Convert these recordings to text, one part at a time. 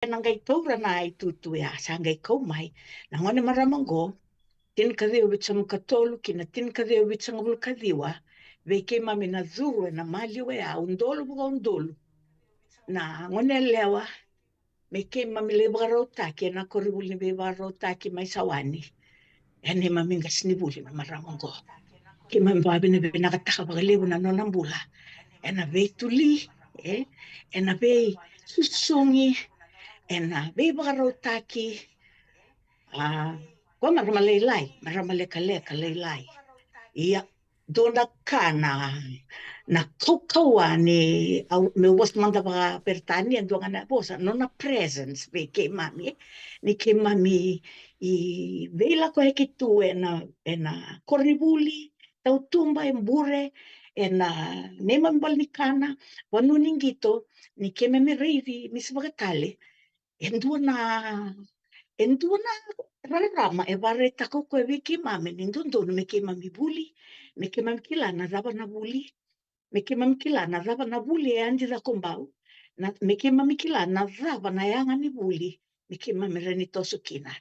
Nangai kau rana I tutu ya sangai kau mai na ngone maramango tin kadhiwa bicham katolu kina tin kadhiwa bicham bul kadhiwa veke mami na zuru na mali we a undolu buga undolu na ngone lewa meke mami le barota ke na koribuli be barota ki mai sawani ene mami ngasni buli na maramango ke mami babi ne be na kataka bagalebu na nonambula ena be tuli ena be susungi ena be barota ki kwa maramale kaleka leilai ia dona kana na kaukaua ni me was manda ba pertani ando ngana bosa nona presence be ke mami ni ke mami I vela ko heki tu ena koribuli tau tumba embure ena nema mbalnikana wanu ningito ni ke me reivi misbagatale enduna rarama e vare tako ko e viki mame ni ndundu me ke mami buli me ke mami kila na rava na buli me ke mami kila na rava na buli e andi da kombau na me ke mami kila na rava na yanga ni buli me ke mami reni tosu kina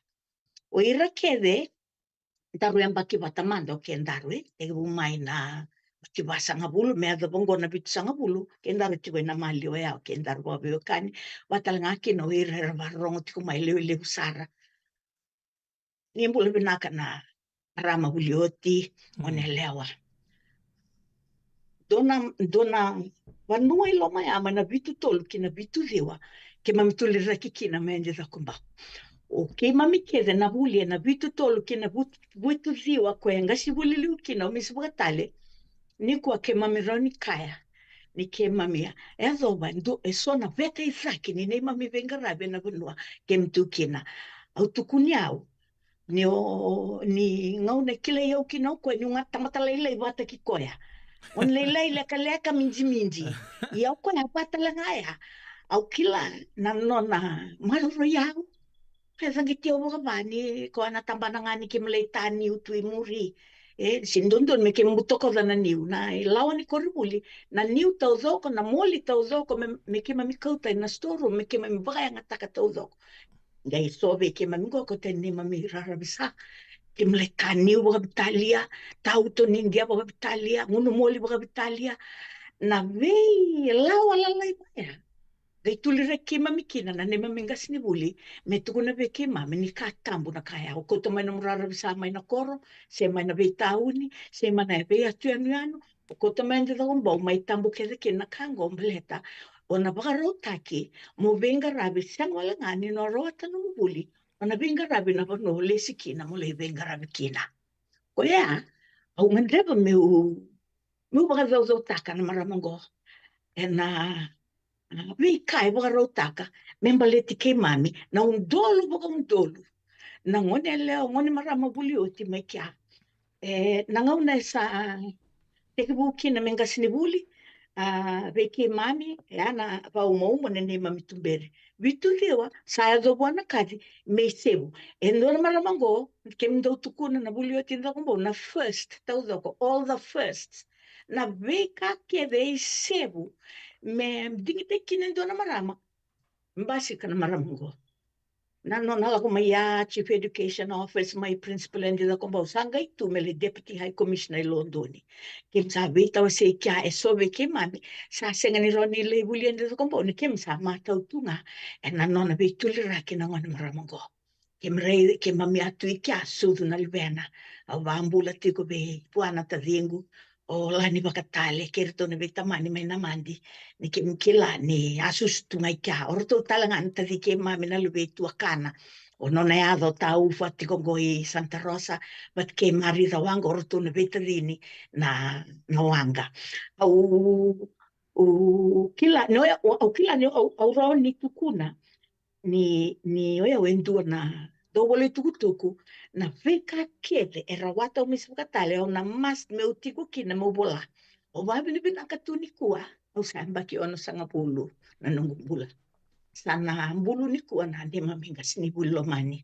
o ira kede daru yang baki batamando ke daru e umai na baki basanga bulu me ada bongo na bitu sanga bulu ke daru tigo na mali o ya ke daru bo be kani batal ngaki no ira varong tigo mai le usara ni mbula binaka na rama bulioti one lewa dona vanua I lo mai ama na vitu tolu kina vitu viwa ke mami tuli raki kina mendi da kumba o ke mami kede na buli na vitu tolu kina vitu viwa ko ngasi buli liu kina o misi bugatale ni kwa ke mami roni kaya ni ke mami e adoba ndo e sona vete I fraki ni nei mami venga rabe na vanua ke mtu kina au tukuniau ni ngau na kile yau ki nau koe ni unga tamata leilei wata ki koea. On leilei leka leka minji minji. I au koe apata langaya. Au kila na nona maruro yau. Kaya zangi tia uwa vani ko ana tambana ngani ki mlei ta niu tui muri. Sindundun me ke mbutoko na niu. Na lawa ni koribuli. Na niu tau zoko, na moli tau zoko me ke mami kauta na storu me ke mami vaya ngataka tau zoko. Ngai sobe ke mami ko te ni mami rarabisa. Ke mulai kaniu baga bitalia, tauto nindia baga bitalia, ngunu moli baga bitalia, na vei lawa lalai baya. Gai tulire ke mami kina na ne mami ngasni buli, me tukuna ve ke mami ni katambu na kaya. O koto mai na murara bisa mai na koro, se mai na vei tauni, se mai na vei atu anu, o koto mai ndida gombau mai tambu ke na kango mbleta. O na baga rotaki, mo venga rabi siang wala ngani no roata no buli. Ona venga rabi na no lesi kina mo le venga rabi kina. Ko ya, au ngandreba meu baga zau taka na maramongo. E na vei kai baga rau taka, membaleti ke mami, na dolu baga dolu. Na ngone leo, ngone marama buli oti mai kia. Na ngauna sa teke buki na mengasini buli, vei ke mami, ana vau mauma ne mami tumbere. Vitu liwa, sa azo buana kati, me sebu. E ndona maramango, ke mdau tukuna na buli oti ndakumbo, na first, tau doko, all the firsts. Na vei ka ke vei sebu, me dingite kine ndona marama, mbasi kana maramango. Nano nalako mai Chief Education Office, mai Principal and the combo sangay tu mele Deputy High Commissioner Londoni. Kim sabi tawa se kya esobe ke mami sa senga ni roni le buli and the combo ni kim sa mata utunga and nano na be tuliraki na ngana maramango. Kim rei ke mami atu kya sudu na libena au vambula tiko be puana tavingu o lani bakatale kerto ne betamani mai namandi ni ke mkila ni asus tungai kya orto talangan tadi ke mami na lube tuakana o nona ya do tau fati kongo I Santa Rosa but ke mari rawanga orto ne betadini na wanga au kila no au kila no au ro ni tukuna ni oia wendua na do wale tukutuku na veka kele e rawata o misukatale o na mas me utiku kina mo bola o wabi ni bina katuni kua o samba ki ono sanga bulu na nungu bula sana bulu ni kua na ni maminga sini bulu mani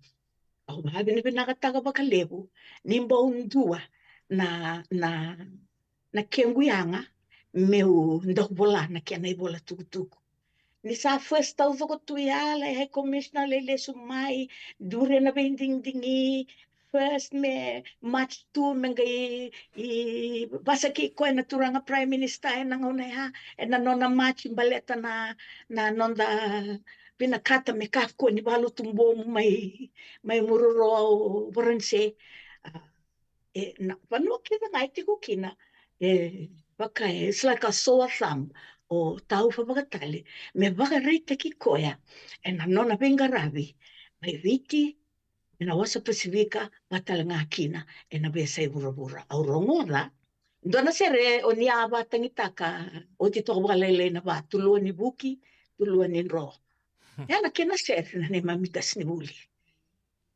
o wabi ni bina kataga bakalebu ni mba undua na kengu yanga meu ndok bola na kena I bola tukutuku ni sa first tau ko tu ya la he commissioner le sumai dure na bending dingi first me match tu mengai i basa ki ko na turanga prime minister na ngona ha na nona match baleta na nonda pinakata me ka ko ni balu tumbo mai mururo borense na panu kina ngai ti ko kina baka it's like a sore thumb o tau whapakatale me waka rei te ki koea e na nona venga ravi mai viti e na wasa pasifika matala ngā kina e na besa i vura au rongola ndona sere o ni ava tangitaka o ti toko lele na va tulua ni buki tulua ni ro e na kena sere na ne mamitas ni buli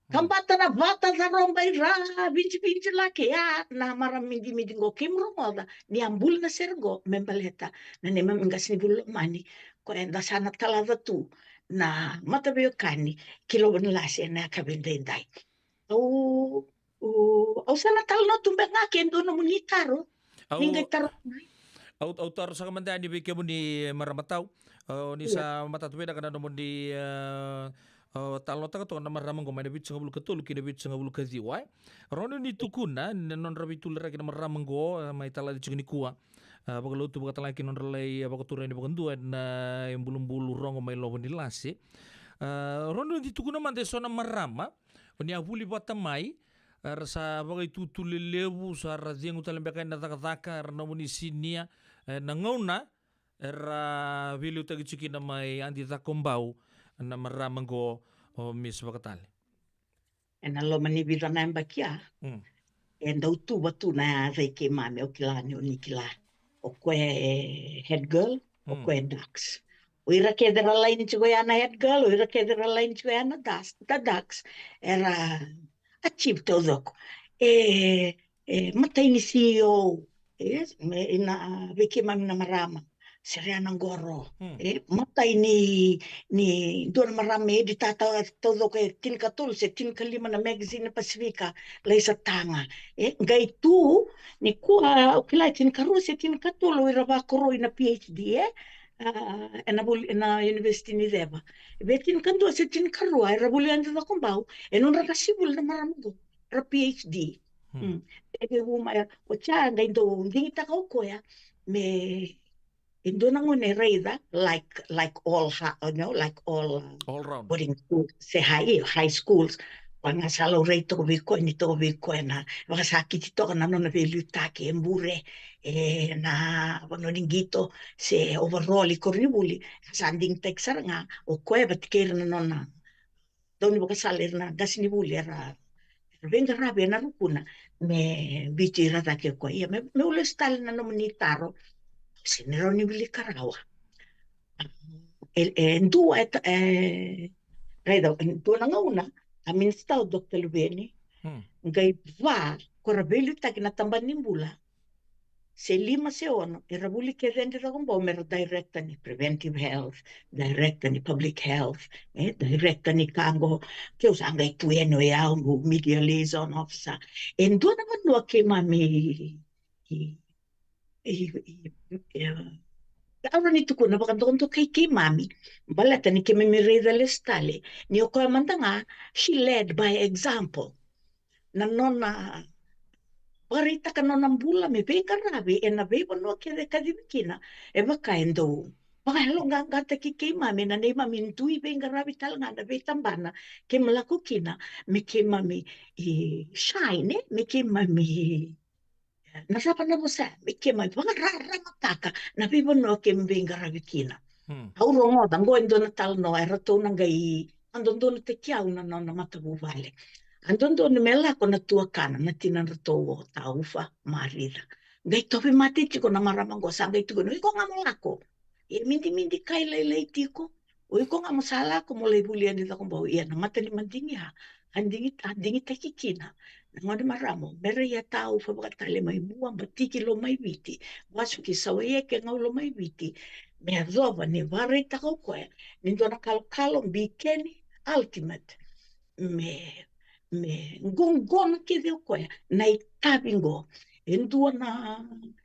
Kambata na bata na romba ira, vinci la ke ya, na mara mindi ngo kimro moda, ni ambul na sergo, membaleta, na nema mingas ni bulu mani, ko enda sana talava tu, na mata beo kani, kilo lasi na kabindendai. Au sana tal no tumbe nga kendo no munitaro, ningai taro. Au taro sa kamandani bike mo ni maramatau, ni sa matatuweda kana mo ni talo taka to na maramang ko may nabit sa ngabulu katulu kinabit sa ngabulu kaziwa rono ni tukuna non rabi tulera kina maramang ko may tala di ni kuwa pagluto baga tala kinon ralay pagturay ni bagandua na yung bulong-bulo rongo may lobo ni lasi rono ni tukuna man deso na marama ni abuli batamay rasa bagay tutulelewu sa raziang utalambekay na taka-taka rano mo ni sinia nangauna era vilio tagitsiki na may antitakombaw na maramang go o Miss Bakatali. E na lo mani vida na mbakia. E ndau tu watu na rei ke mame o kilani o nikila. O koe head girl, o koe ducks. O ira ke dera lain tigo ana head girl, o ira ke dera lain tigo ana ducks. Era a chip to doko. Mata ini CEO, ina veke mami na marama. Seriana ngoro. Mata ini ni dona marame di tata todo ke tin katul se tin kalima na magazine Pasifika lai sa tanga ngai tu ni kua o kila tin karu se tin katul o ira koro ina PhD na university ni deba be tin kandu se tin karu ira buli anda da kombau non ra kasibul na maramugo ra PhD ebe uma o cha ngai ndo ndita ko koya me Indona ngone reida like all like all round boarding schools se high schools wanga salo rei to biko ni to biko na waka sakiti to na no velu take embure na wano ningito se overall koribuli sanding texar nga o koe batikere na nona doni waka saler na gasini buli era venga rabe na rukuna me biti rata ke ko ia me ule stal na no taro se ne roni bili karawa dua dua nga una a minsta o Dr. Lubeni ngai va korabelu tak na tamban nimbula se lima se ono era buli ke rende da gombo mero director ni preventive health director ni public health director ni kango ke usanga itueno ya media liaison officer dua na no ke mami Ahora ni tuku na baka doon to kay mami. Balata ni kemi mireda lestale. Ni o koe mantanga, she led by example. Na nona, parita ka nona mbula me venga rabi, e na vebo no ke de kadimikina. E baka endo. Baka helo nga ngata ki kay mami, na ne mami ntui venga rabi tal nga na vetambana. Ke malako kina, me ke mami shine, me ke mami nasapa na bosa ke mai panga rara mataka na vivo no ke mbenga rabikina au rongo dango endo na tal no era to na ngai andon don te kia una no na mata vale andon don mela ko na tua kana na tina to ta ufa marida ngai to be mate tiko na marama go sa ngai tiko no iko ngamolako mindi kai lei tiko o iko ngamosala ko mo le bulia ni ko bo ia na mata ni mandingi ha andingi te kikina ngode maramo mere ya tau fa bakatale mai buang batiki lo mai viti wasu ki sawe ke ngau lo mai viti me azova ni vare ta ko ni dona kalo bikeni ultimate me gongon ke de ko na itabingo endua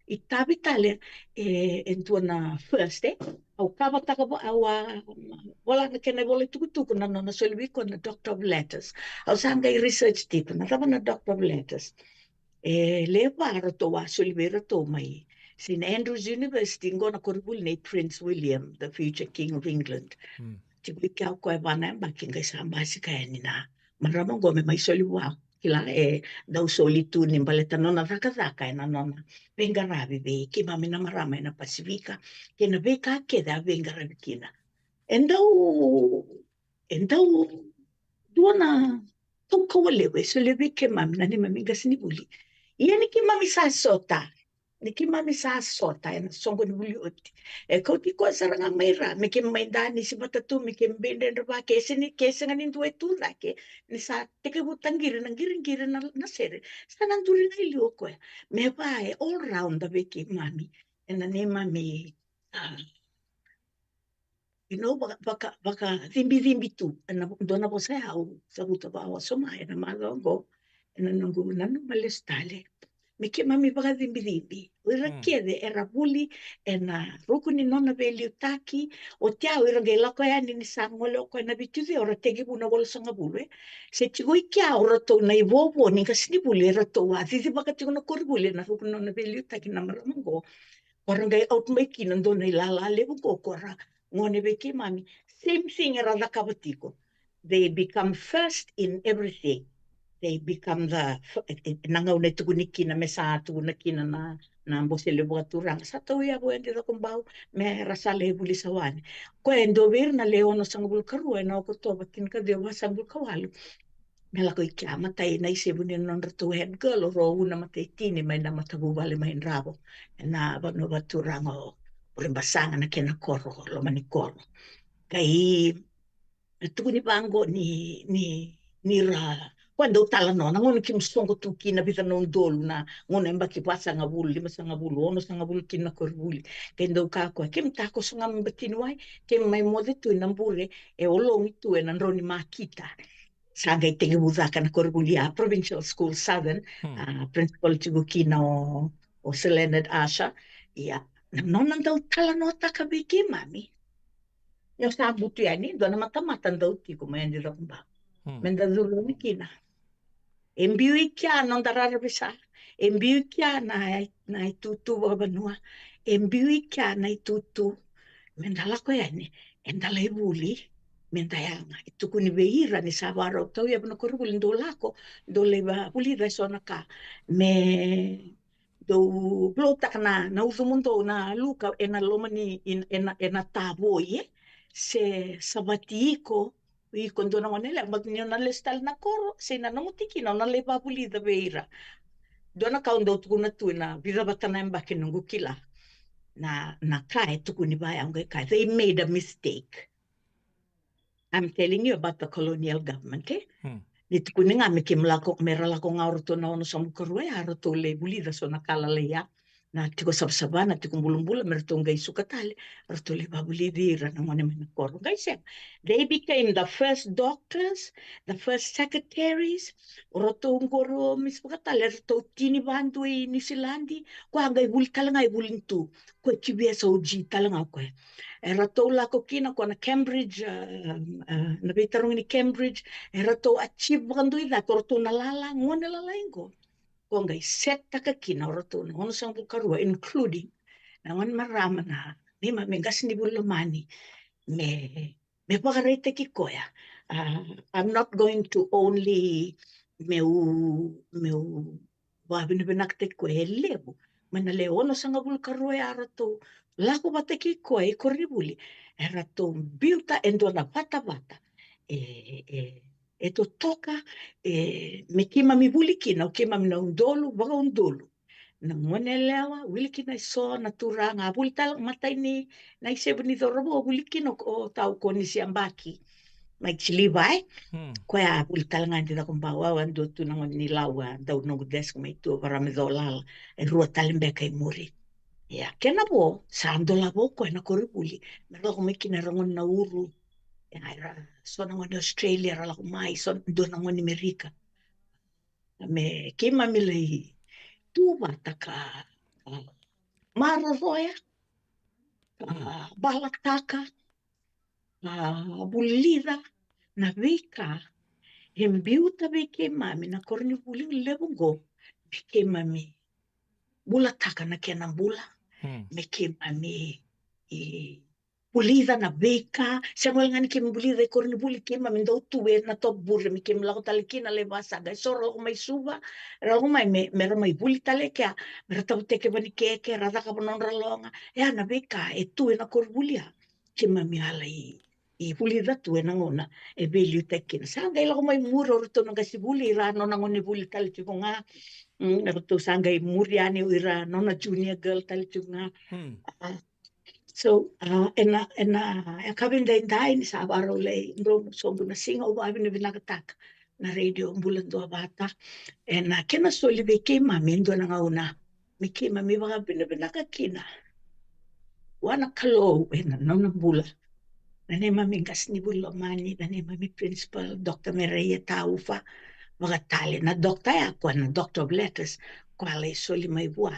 I tabi tale e tuana first au kava taka au wala na kena wala tuku na na solvi ko na doctor of letters au sanga i research tipo na tava na doctor of letters le para to wa solvi to mai St Andrews University ngona koribul nei Prince William the future king of England tipi kau ko e bana ba kinga sa basi ka ni na marama go me mai solvi wa kila dau soli tu ni baleta nona zaka na nona venga ravi ve ki mami na marama na Pasifika ke na ve ka ke da venga ravi kina endau duana tau kawalewe so lewe ke mami na ni mami gasini buli ia ni ki mami sa sota ni ki mami sa sota na songo ni buli oti kau ti ko saranga mera me ke mai dani si batatu me ke mbende ndaba ke sengani due tu ke ni sa te ke butangiri na ngiri na sere sa nan duri na ili oko me vai all round da ve ki mami na ne mami baka zimbi tu na dona você au sabuta ba o soma na malongo na nungu nanu malestale me ke mami baka zimbi ora kede era buli na rukuni nona veli taki o tia ora ge la ko yani ni sangolo ko na bitu ora tegi buna wol sanga bulu se tigo ikia ora to na ivovo ni kasni buli era to wa zizi baka tigo na korbuli na rukuni nona veli taki na malamongo ora ge out mai kina dona ilala levu ko kora ngone beki mami same thing era la kabatiko they become first in everything they become the nanga una tukuniki na mesa tukuniki na mbose le buaturang sa to ya bo ende ko bau me rasale buli sawane ko endo ver na leono sangul karu na ko to bakin ka de wasangul kawalu mela ko ikia matai na ise buni non ratu head girl ro una matai tini mai na matabu vale mai rabo na vano baturang o ulimbasanga na kena koro lo mani koro kai tu ni bango ni ra quando tala no na ngone kim songo tu kina vita non dolu na ngone mba ki pasa nga bulu lima sanga bulu ono sanga bulu kina kor buli kendo ka ko kim ta ko songa mbetini wai kim mai mode tu na mbure e olongi tu e na roni makita sanga i tege budaka na kor buli a provincial school southern principal tigo kina o Selened Asha ia non andau tala no taka biki mami Yo sabuti yani dona mata ndau tiko mai ndi romba. Menda zulu ni kina. Embiu ikia non darara bisa. Embiu ikia na itutu babanua. Embiu ikia na itutu. Menda lako yani. Enda la ibuli. Menda yanga. Itu kuni beira ni sabara. Tau ya bana korubuli ndo lako. Ndo leba buli resona ka. Me do blota na uso mundo na luka ena lomani ena tabo ye se sabatiko i quando non è la ma non le stal na coro se na non tiki non le va puli da beira dona ka ndo tu na tu na vida batana emba ke nungu kila na kai tu ni ba yang kai they made a mistake I'm telling you about the colonial government ni tu ni nga me ke mlako mera la ko ngaur to na ono samu korwe aro to le buli da so na kala le ya na tiko sabsabana tiko mbulumbula merto ngai sukatale rato le babuli dira na mone mena koro ngai sem they became the first doctors the first secretaries rato ngoro mis sukatale rato tini bandu i New Zealandi ko ngai bul kala ngai bulintu ko kibesa uji tala ngai ko era to la kokina ko na Cambridge na vetarong ni Cambridge era to achieve bandu i da torto na lala ngone lala ingo ko ngai set takakina ora to ngono sang bukarua including na ngon marama na ni ma me gas ni bulo mani me me pagarete ki koya I'm not going to only meu wa bine benakte ko elebu mana le ono sanga bul karua ara to lako bate ki ko e koribuli era to biuta endo na pata bata e e e to toka me kima mi buli kina o kima mi na undolu baga undolu na ngone lewa wiliki na so na turanga bultal matai ni na ise buni do robo wiliki no o tau ko ni siambaki mai chili vai ko ya bultal ngandi da kumba wa ando tu na ngoni ni lawa da no desk mai tu para me do lala e rua talembe kai muri ya kena bo sando la bo ko na koribuli me do me kina rongon na uru ya era so na ngoni Australia ra la mai so do na ngoni Amerika me kima mi lei tu bataka Maroya, balataka, bulira, na vika, hembiuta vike mami, na korni buli levungo, vike mami, bulataka na kena bula, vike mami, bulida na vika, samuel ngani kem bulida e korni buli kem mami ndau tuwe na top burre, mi kem lako talikina le vasaga, soro lako mai suva, lako mai me ramai buli talekea, me ratabu teke bani keke, rataka banonra longa, ya na vika, e tuwe na korni bulia, kem mami ala i bulida tuwe na ngona, e beli tekina. Sanga ila ko mai muro rito nang kasi buli, ira no nang ngoni buli talitu ko nga, rito sanga i muri ani ira no na junior girl talitu nga. So, ena kabin dai ni sa baro le ndo so na singa o abi ni binakatak na radio bulan do bata ena kena so le ke mami ndo na ngauna mi ke mami ba binakakina wana kalo ena no na bula na ne mami gas ni bulo mani na ne mami principal Dr. Maria Taufa magatali na dokta ya kwa na doctor of letters kwa le so le mai bua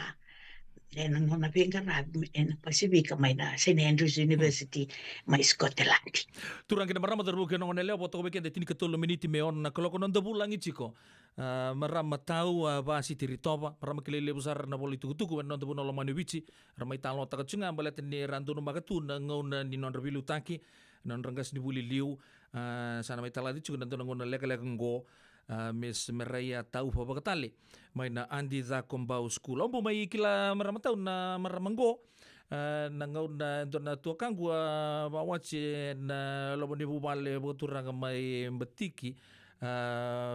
ena no na venga na ena Pacifica mai na St. Andrews University mai Scotland. Turang kina marama terbuka nong nele boto ko tini ketolo miniti me on na kalau kono bulang ichiko marama tau basi tiritoba marama kelele besar na boli tuku non tebu nolong manu bici ramai talo taka cunga balet ni rantu no magatu na ngona ni non rebilu taki non ranggas ni buli liu sana mai taladi juga nanti ngona leka ngo Miss Meraya tau fa bakatali mai na andi za kombau school ombo mai kila marama tau na maramanggo na ngau na na tua kanggu bawaci na lobo ni bubale boturang mai betiki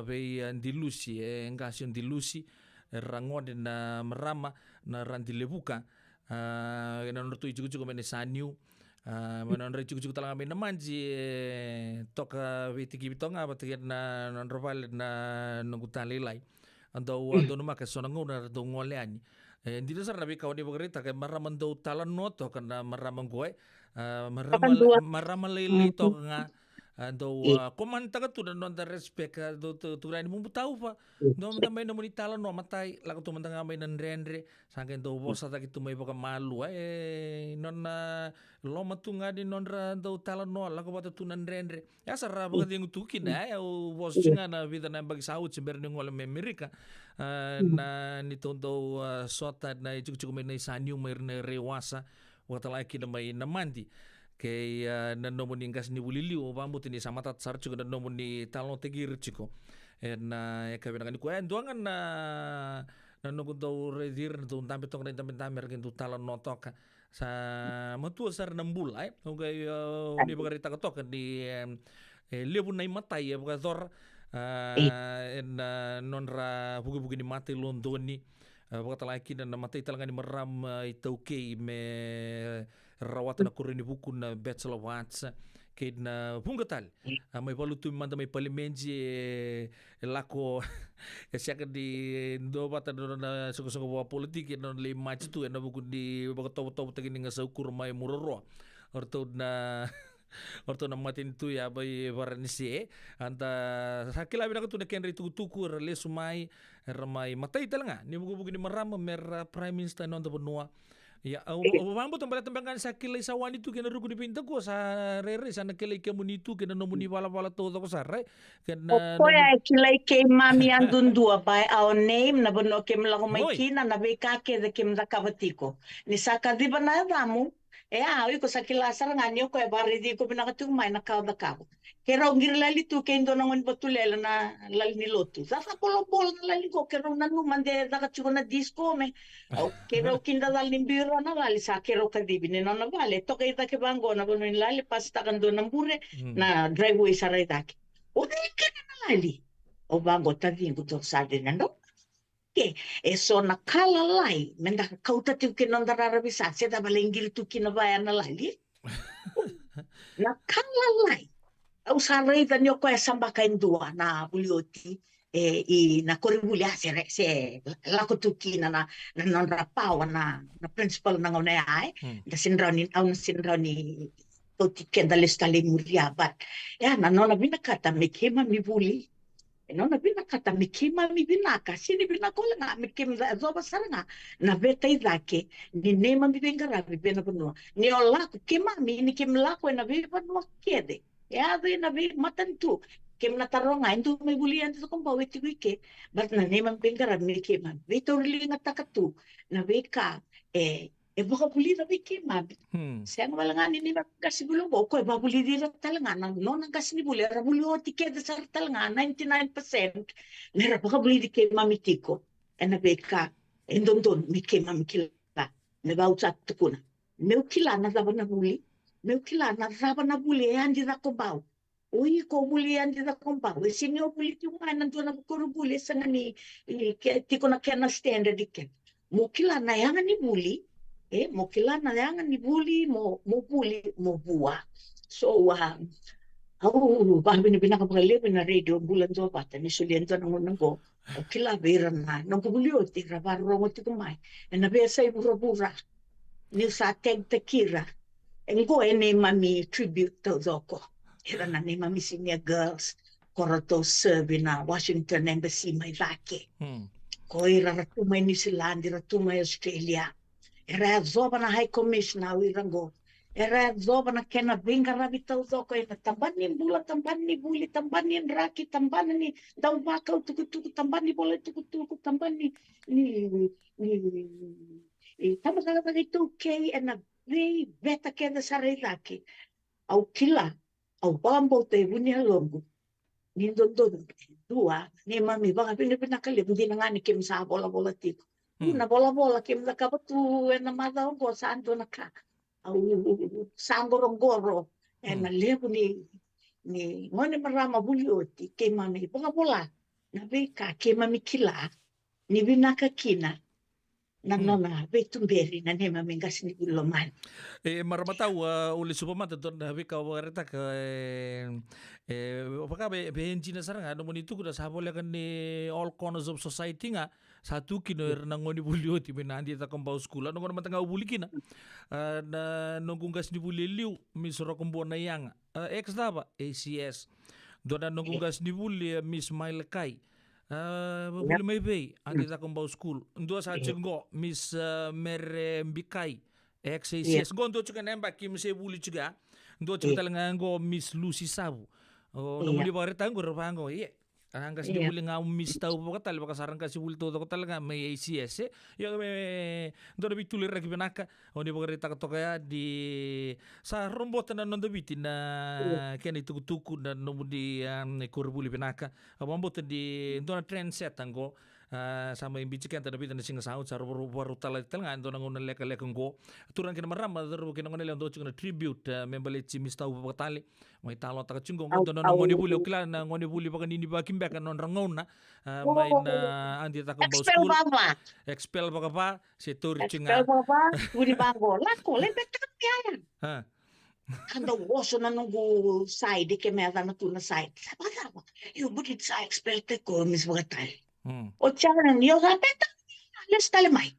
bei dilusi engasiun dilusi rangode na marama na randilebuka na nortu ijugu mene saniu manon re cukup talanga me namanji toka vitiki bitonga batiki na nonroval na nungutali lai ando numa ka sonangu na do ngoleani di dasar nabi kau ni begerita ke maraman do talan noto kana maramang goe marama lele to nga do komanta ka tu non da respect do tu rani mumbu tau fa do manda mai no moni talan no matai la tu manda ngamai nan rendre sangken do bosa ta kitu mai baka malu non loma tu ngadi non ra do talan no la ko bata tu nan rendre ya sarra baka dingu tu kina o bos chinga na vida na bagi saut cimber ni ngol me Amerika na ni tondo sota na cukup mai na sanyu mai na rewasa wata laki na mai na mandi kay nanomo ni ngas ni buliliu bambut ni samatat sar juga nanomo ni talon tegir chiko na kabe na ko duangan na nanogo do redir do tampe tong na tampe tamer kin do talon notok sa matu sar nambulai okay ni bagarita ko tok di lebu nai matai ya bugador nonra bugi ni mati londoni waktu lagi dan mati talangan di meram itu kei me rawatan aku rini buku na Bachelor of Arts kei na bungatal mai balu tu manda mai palimenji lako siakan di do bata do na suku bawa politik non le mach tu na buku di bagato tagi ninga saukur mai muroro orto na matin tu ya bai varanisi anta sakila bina tu na kenri tuku rele sumai ramai matai talanga ni buku ni maram mer prime minister non benua ya mambo tambah tembangan sakila isawani tu kena rugu di pinta ko sa rere sana kele kemuni tu kena nomuni wala todo ko sarre kena Oya kilai ke mami andun dua by our name na bono kem la mai kina na be ka ke de kem da kavatiko ni saka di bana damu ko sakila sar ngani ko e bari di ko bina katu mai na ka da ka ke ro ngir lali tu ke ndo ngon batulela na lali ni lotu sa sa polo na lali ko ke ro nanu mande da ka na disco me ke ro kinda dal ni biro na lali sa ke ro ka di bine na vale to ke da ke bango na bono lali pasta kan do na mbure na driveway sarai da ke o de ke lali o bango ta vingu to sa de na no ke e so na kala lai menda kauta tu ke non dara bisa se da balengir tu ke na vai na lali na kala lai au sa rei da nyo ko e samba ka indua na bulioti i na koribuli se la ko tu ki na non ra pa na principal na ngone ai da sinrani au na sinrani to ti ke da le stale muria bat ya na non na bina kata me kema mi buli no na bina kata mikima mi binaka sini bina kola nga mikim da zoba saranga na beta idake ni nema mi benga rabi bena bunua ni ola ku kima mi ni kim la ko na bi bunua kede ya be na bi matantu kim na taronga indu mai bulian to kompa weti wike but na nema benga rabi mi kima beto rilinga takatu na beka e baka buli na bi kima Siang malangan ini kasi bulong ko ko babuli dira talangan no nang kasi ni buli ra buli o tiket sa talangan 99% nera baka buli di kay mamitiko ena beka endondon mi kay mamikila me ba usat tukuna me ukila na zaba na buli me ukila na zaba na buli andi na ko baw Uy, ko buli andi na ko baw sinyo buli ti nga nandu na ko buli sa ngani ti ko na kena standard diket mo kila na yang ni buli mo kilana yangan ni buli mo buli mo buwa so au babi ni binaka pagale na radio bulan to pata ni suliento nang nanggo o kila beran na nang buli o ti grabar rongo ti kumai na besa ibura bura ni sa teg tekira engo ene mami tribute to zoko era na ni mami senior girls koroto serve na Washington Embassy mai vake ko era ratumai New Zealand ratumai Australia era zoba na high commissioner wirango era zoba na kena vinga rabita uzoko ina tambani bula tambani buli tambani raki tambani daw baka tuku tambani bola tuku tambani ni tamasa ka itu kay ena ve beta kena sare raki au kila au bambo te bunya longo ni dondo dua ni mami baka pinakali hindi na nga ni kim sa bola tiko na bola kim na kabatu na mada ko santo na ka au sangorongoro na lebu ni ngone marama bulioti ke mami bola na beka ke mami kila ni binaka kina na nona betumberi na nema mengas ni buloman Maramatau uli supamata don habi ka wareta ka apakah behenji na sarang ano mo nito kuda sabole kan ni all corners of society nga satu kino na ngoni bulio ti menandi ta kambau skula no ngona matanga ubuli kina na nunggungas ni buli liu misoro kumbo na yang ex daba ACS dona nunggungas ni buli Miss Mailkai buli may bay andi ta kambau school ndo sa chengo Miss Merembikai XACS go ndo chuka nemba kim se buli chuga ndo chuka talanga go Miss Lucy Sabu no muli bare tango rapango ye angkas di buli nga Miss tau pokok tal baka sarang kasi buli todo talaga may ACS yo me ndo bi tulir rek benaka oni bare tak tokaya di sa rombotan na ndo biti na ken itu tuku na no di kurbuli benaka abambotan di ndo na trendset tango sama yang bijikan tadi kita singa saud sa baru tala telngan do nangon leka go turang kina marama daru kina ngone do chuna tribute membale chimis tau patali mai talo ta chungo do ngoni buli ukla na ngoni buli bakan ini bakim bakan non rangon na mai na andi ta kambau expel school baba expel baka pa si tur expel chinga baba budi bango la ko le betak yan ha kanda woso na nungu side ke me na tuna side sabada yo budi sa expel te ko mis batal o charan yo sa betak les talemay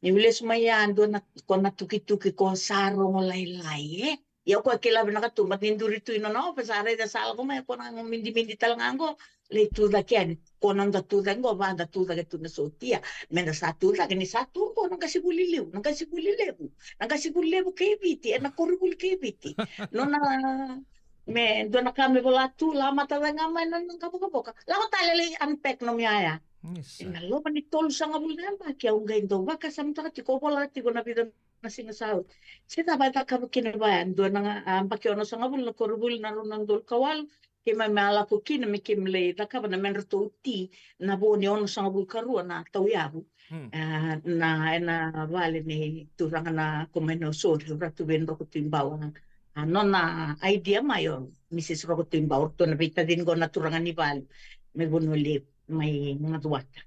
Niulis mayan doon na ko natuki-tuki ko saro mo laylay Yo ko kila na katumat ninduri tu ino no pasare da sal ko may ko nang mindi talang ko le tu da ken ko nang da tu da ngo ba da tu da tu na sotia men da satu da ni satu ko nang kasibuliliw nang kasibuliliw kay biti na korubul kay biti no na me do na kami bola tu la mata da nga man nang kaboka la ko talele unpack no miaya Nalo pa ni tol sa nga bulan ba kaya ungay do ba kasama ta ko pala ti ko na bidan na sinasahod. Sita ba ta ka kinabayan do na pakyo no sa nga bulan ko rubul na ron dol kawal kay may mala ko kin mi kimle ta ka ba na men to ti na bo ni ono sa nga bul karu na tawyabu. Na vale ni turang na kumeno so ratu ben ro ko timbaw ano na idea mayo Mrs. Rocotimbaw to na bita din ko na turangan ni Val may bunuli may mga duwata.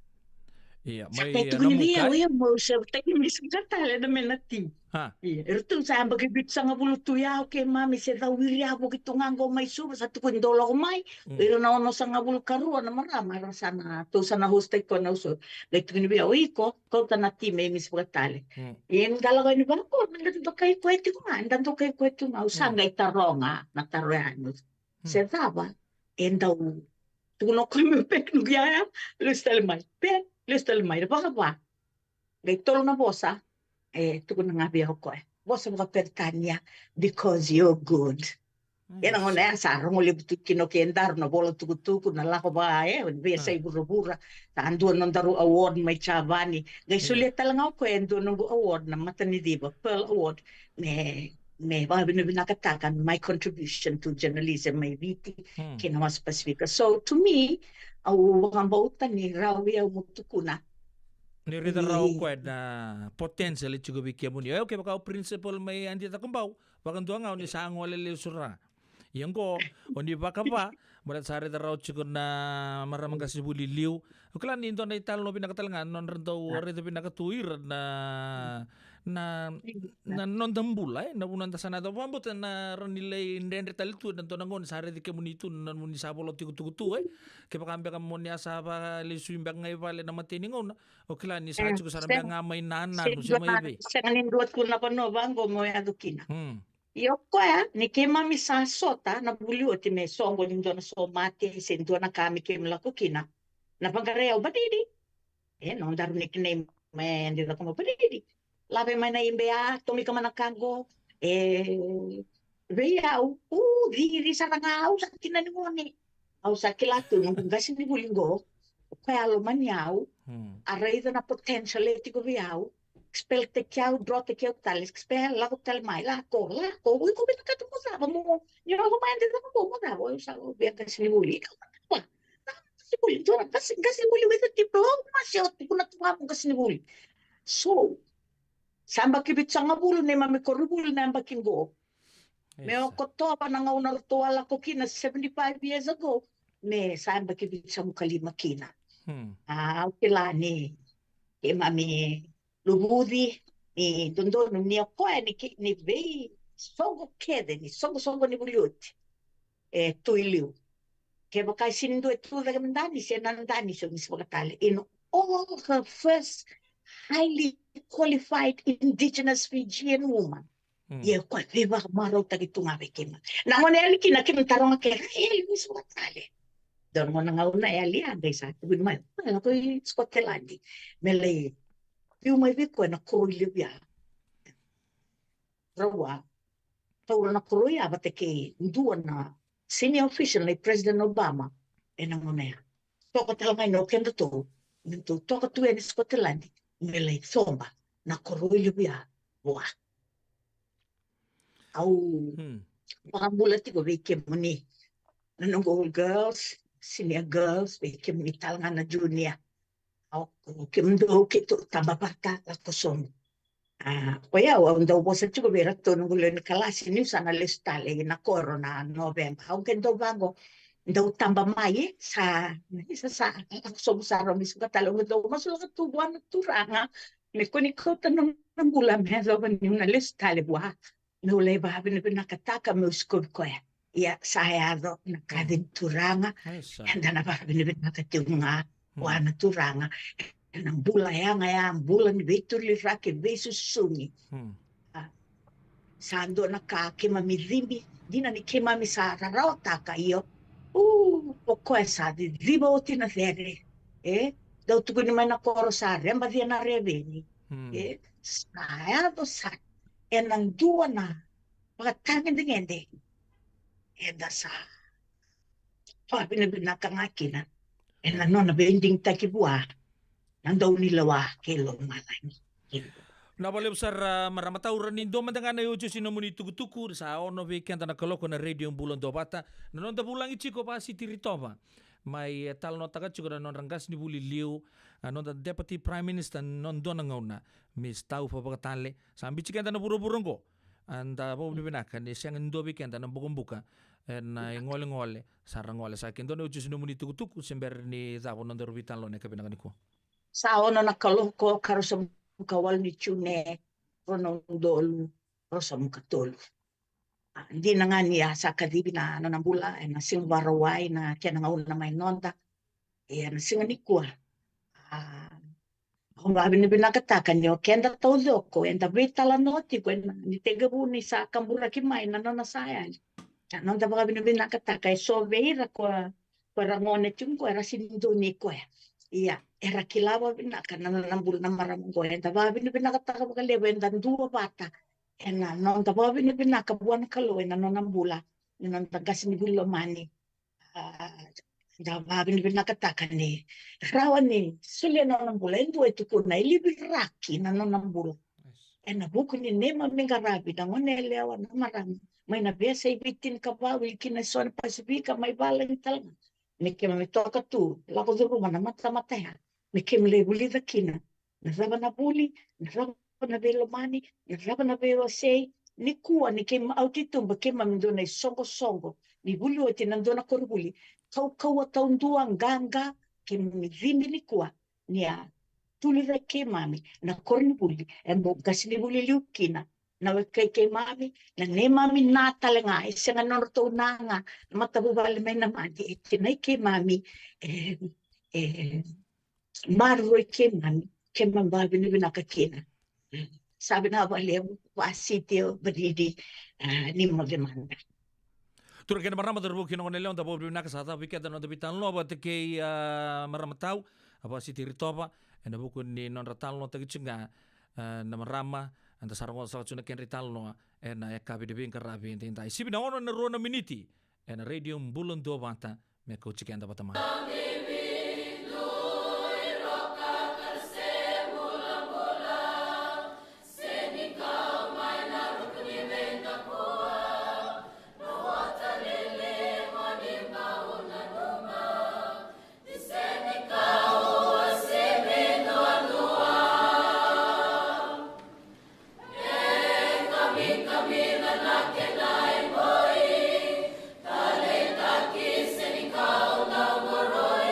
Iya, Sa may teto ni Lia, namukay. uya mo siya, tayo mismo sa tala na menati. Ha. Iya, erto sa amba kibit sa nga buluto ya, okay mami, sa daw wilya po kito nga ngo may suba, sa tukun dola ko may, pero na ono sa nga bulkaruan na marama, sana, to sa na hostay ko na usod. Like, ito niya, uy ko tanati, may mismo katali. Yan dalaga ni ba ko, nandito kay kweti ko nga, nandito kay kweti ko nga, usang ngay taro nga, nataroyan mo. Sa taba, yan daw, tu no come pek no ya, lustal mai, pek, lustal mai, ba. Gai tolo na bosa, tu ko ngabi ako ko. Bosa mo pertanya because you're good. Yan ang una sa arong ulit kinokendar na bola tukutuku na lako ba be sa ibura-bura ta ando non daru award may chavani gai sulit talang ako endo no award na matani diba Pearl Award me ba binakatakan my contribution to journalism may biti kinawa specific so to me au ang bautan ni rawi au mutukuna Nirita raw ko na potential ito ko bikya mo niya. Okay, baka principal may andi takumpaw. Baka doon nga, ni saang wala sura. Yang ko, hindi baka pa, malat sa rita raw ito na maramang kasi buliliw. Kala nito na italo no pinakatalangan, non rin daw rito pinakatuir na non dambulay na unang tasana daw pambot na ron nilay hindi talitu nanto nangon sa rito kemunito nan muni sa polo tikutukutu kaya pakambi ka mo niya sa pa lisuimbang ngay pala na matiningon o kila ni sa ko sa rambi nga may nana no siya may be sa kanindot ko na pano bango mo adukina yo ko ni kema mi sa sota na buliot me songo nindo na so mate sendo na kami kemla ko kina na pangareo badidi non daru nickname me ndi ko mo badidi labe mai na imbea tomi ka manakago reau diri sa ngau sa kinanimoni au sa kilatu nung gasin ni bulingo kaya lo manyau array na potential etiko viau expel te kiau draw te kiau tal expel la tal mai la ko ui ko bita katu mo sa mo ni ro mai de mo mo da bo sa bia gasin ni buli si buli to gasin buli with the diploma shot kuna tuwa mo gasin ni buli so samba kibit sa ngabulo ni mami korubul na bakin go. Meo koto pa na nga unartuala ko kina 75 years ago. Me samba kibit sa mukalima kina. Ukila ni mami lubudi ni dondo ni ako ni vei sogo kede ni sogo ni buliuti. Tuiliu. Ke bakai sinindo etu da gamdani se nandani so ni swagatali in all her first highly qualified indigenous Fijian woman. Ye kwa viva maro tagitunga bekima. Na ngone ali kina tarong ke Luis Matale. Don mo nga una ali ande sa tuwin mai. Ko Scotland. Mele piu mai viko na kuruilibia. Rawa. Taura na kuruia bateke ndua na senior official like President Obama. Na ngone. Toko talanga no kendo to. Nito toko tu en Scotland. Mele somba na kuruilibia. Wa. Au pangambulati ko vike muni nanong girls senior girls vike muni talanga na junior au kimdo kito tabaparta la kosom kaya daw bosa chiko vera to nung gulen kalasi ni sana listale na corona November au kendo bango daw tamba mai sa kosom sa romis ko talong daw masulak tubuan turanga me koniko tanong ng gulam hezo ban yung na listale buha nulay ba nakataka mo school ko ya saya do nakadinturanga handa na ba nakatiunga wana turanga nang bulaya nga bulan Victor Lirake besu sungi sando nakake mamidimbi dina ni kema mi sa rarota ka iyo poko esa di riboti na fere daw tuko ni man nakoro sa remba dia na reveni saya do sa nang dua na pagkatangin din hindi. Sa pinabinaka nga kina. Na bending takibuwa. Nandaw nilawa kilo malay. Nabalib sar maramataw nindo mandanga na yojo sinamuni tugutuku sa ono weekend na kaloko na radio bulan dobata. Nanonda bulang ichiko pa si Tiritova. May tal no taga chiko non rangas ni buli liu non the deputy prime minister non dona ngauna Miss Tau pa pagkatale. Sambi chikenda na buro-burong ko. Anda po bibinakan ni siyang ndo weekend na buka na ngole-ngole sarang ngole sa akin doon ujusin mo ni tukutuku sember ni zapo ng derubitan lo na kabinakan ko sa ono nakaloko karo sa mukawal ni Chune ronondol rosa mukatol hindi na nga niya sa kadibi na ng bula na sing waraway na kaya nga una may nonda na singanikwa kung gabi na binakatakan niyo, kenda todo ko, and the bita la noti ko, ni tegabuni sa kambura kimay na nasayan. Nang da gabi na binakatakan, so vera ko, Parangone chungo era sindoni ko ya. Iya, era kilava bina kana nambul na maramongo enda ba bina bina kata ka lebe enda dua bata. Ena non ta ba bina bina ka buana kalo ena non nambula. Non ta gasini bulo mani. Da ba bina bina kata ka ni. Rawa ni sule non nambula endu etu kuna ilibi raki na non nambula. Ena buku ni nema mengarabi da ngone lewa na marang. Mai na biasa ibitin ka ba wilkina son pasifika mai bala ni talanga. Me ke me toka tu la ko zuru mana mata mata ya me ke me buli da kina na raba na buli na raba na velo mani na raba na velo sei ni kua ni ke ma auti tumba ke ma mendona songo songo ni buli o te nandona korbuli kau kau tau ndua nganga ke me vindi ni kua ni a tuli da ke mami na korni buli e mo gasini buli liukina na ke mami na ne mami na talenga e senga norto nanga matabu vale mena mani e te nei ke mami e maru e ke mami ke mami ni bina ka kena sabi na vale wa sitio bridi ni mo demanda Tura kena marama terbu kino ngone leon tapo bina kasata pika dan tapi tan lo ba te ke marama tau apa si tiri topa ena buku ni non ratal no tagi cunga na marama anta sarong sa cuna ken rital no ena kabi de bin karabi tinta isi bina ono na rona miniti ena radio mbulon do bata me ko ciken da batama Talenta que se ni kau na moroi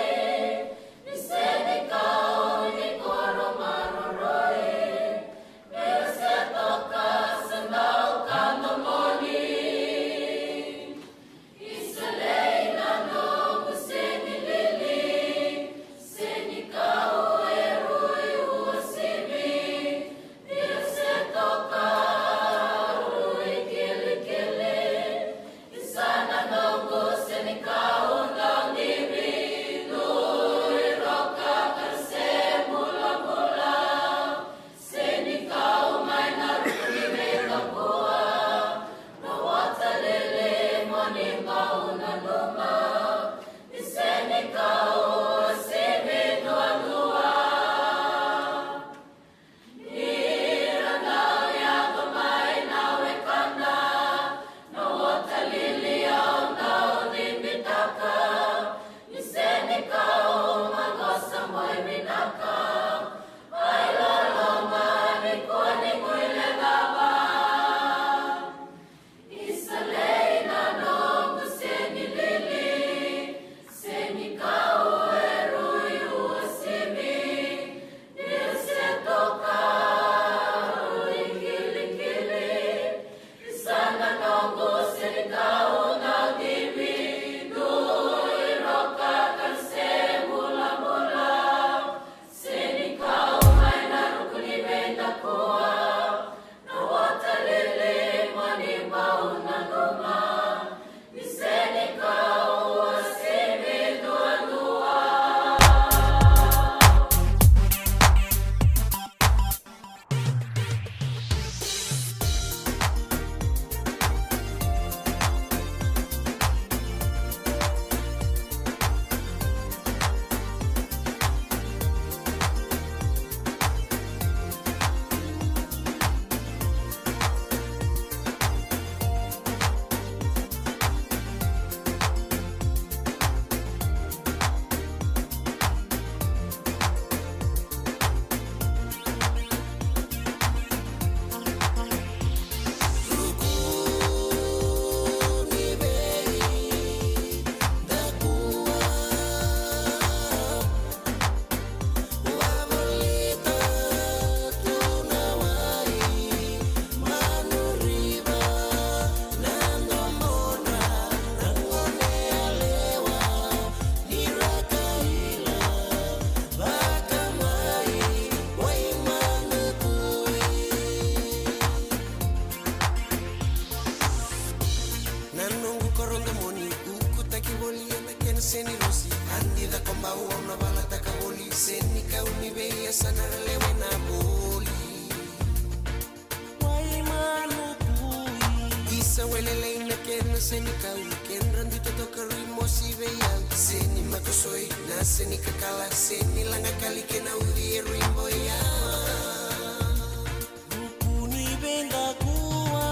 Andida komba una bala takaboli senika unibeya sana lewe na boli wai manu kui isa welele ina kena senika uken randito tokarimo si beya seni makosoi na senika kala seni langa kali kena udi rimbo ya rukuni benda kuwa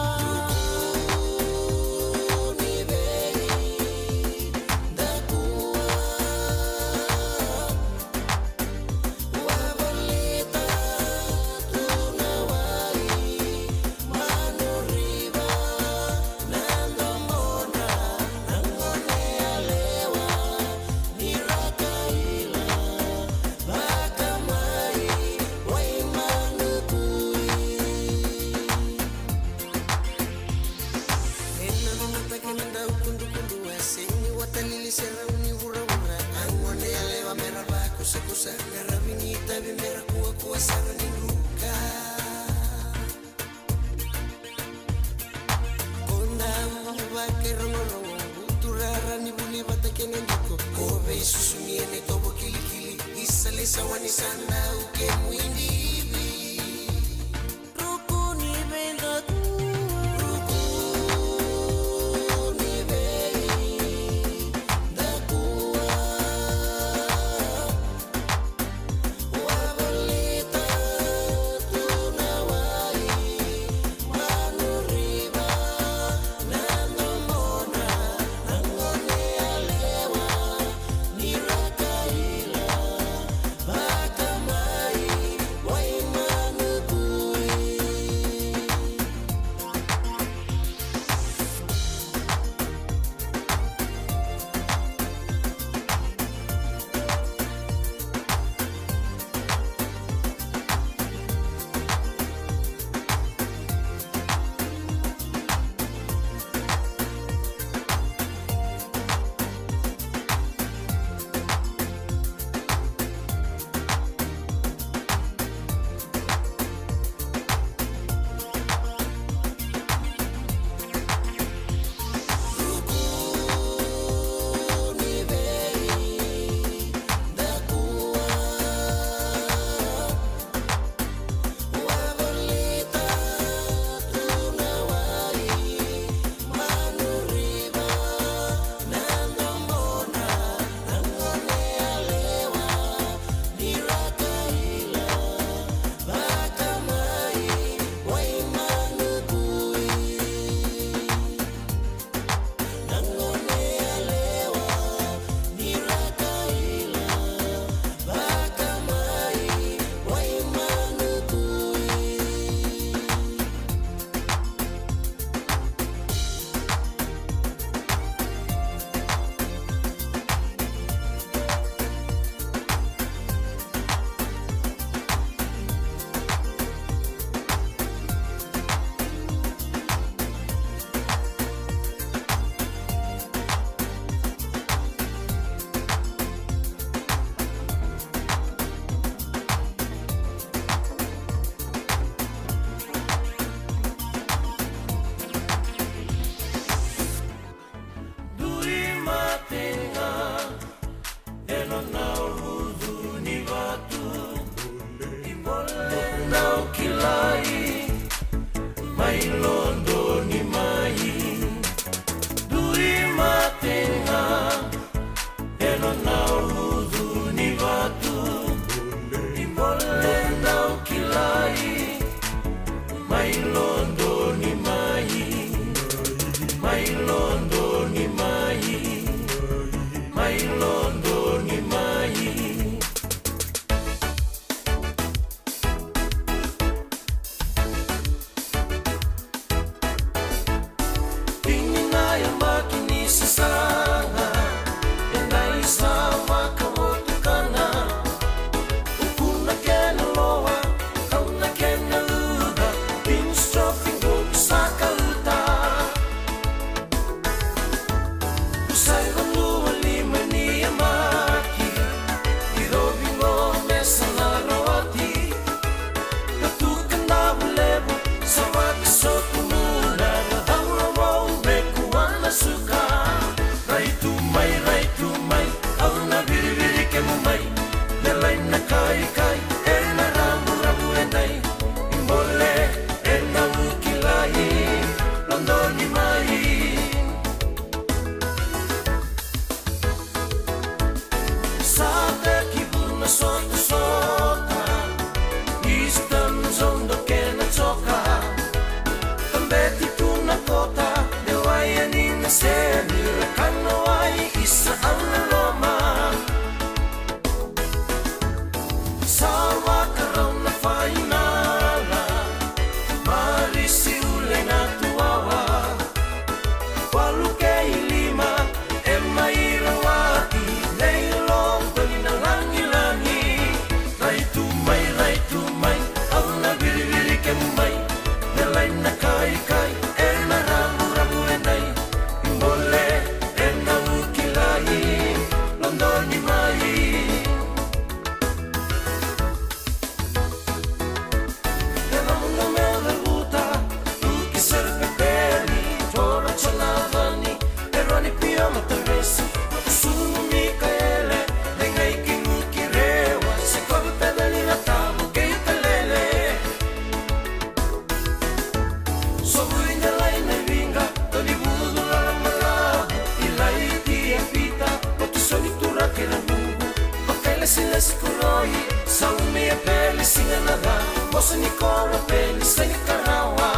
e pele singanada Bosa ni kora pele sengi karawa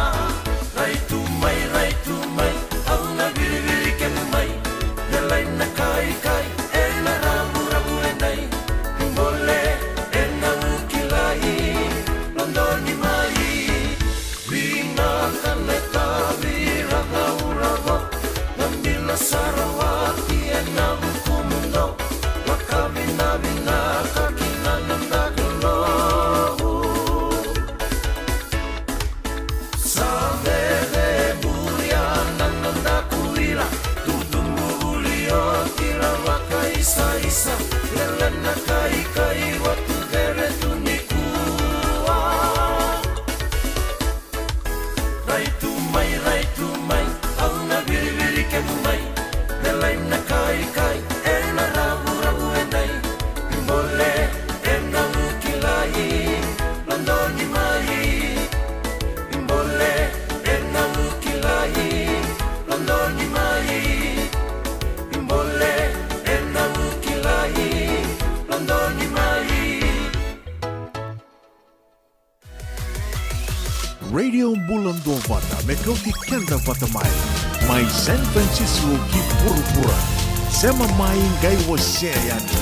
Rai tu mai Au na viri viri ke mai Nelai na kai kai E na ramu ramu e nai Mbole e na ukilai Londoni mai Vina kaneta vira na uravo Nambila sarawati e na ukumundo Wakavina vina kakina nanda kulohu Samere buria nanda kuira Tutumbu ulio tira waka isa isa Lelena kai kai watu dere tunikua Rai tu mai Au na viri viri ke mai Lelena kai kai E na ramu ramu e nai Imbole e na ukilai Londoni mai Imbole e na ukilai Londoni mai Imbole e na ukilai Londoni mai Radio Bulandovata Mekauti Kenda Vatamai Mai San Francisco ki pura-pura Sema mai gai você yani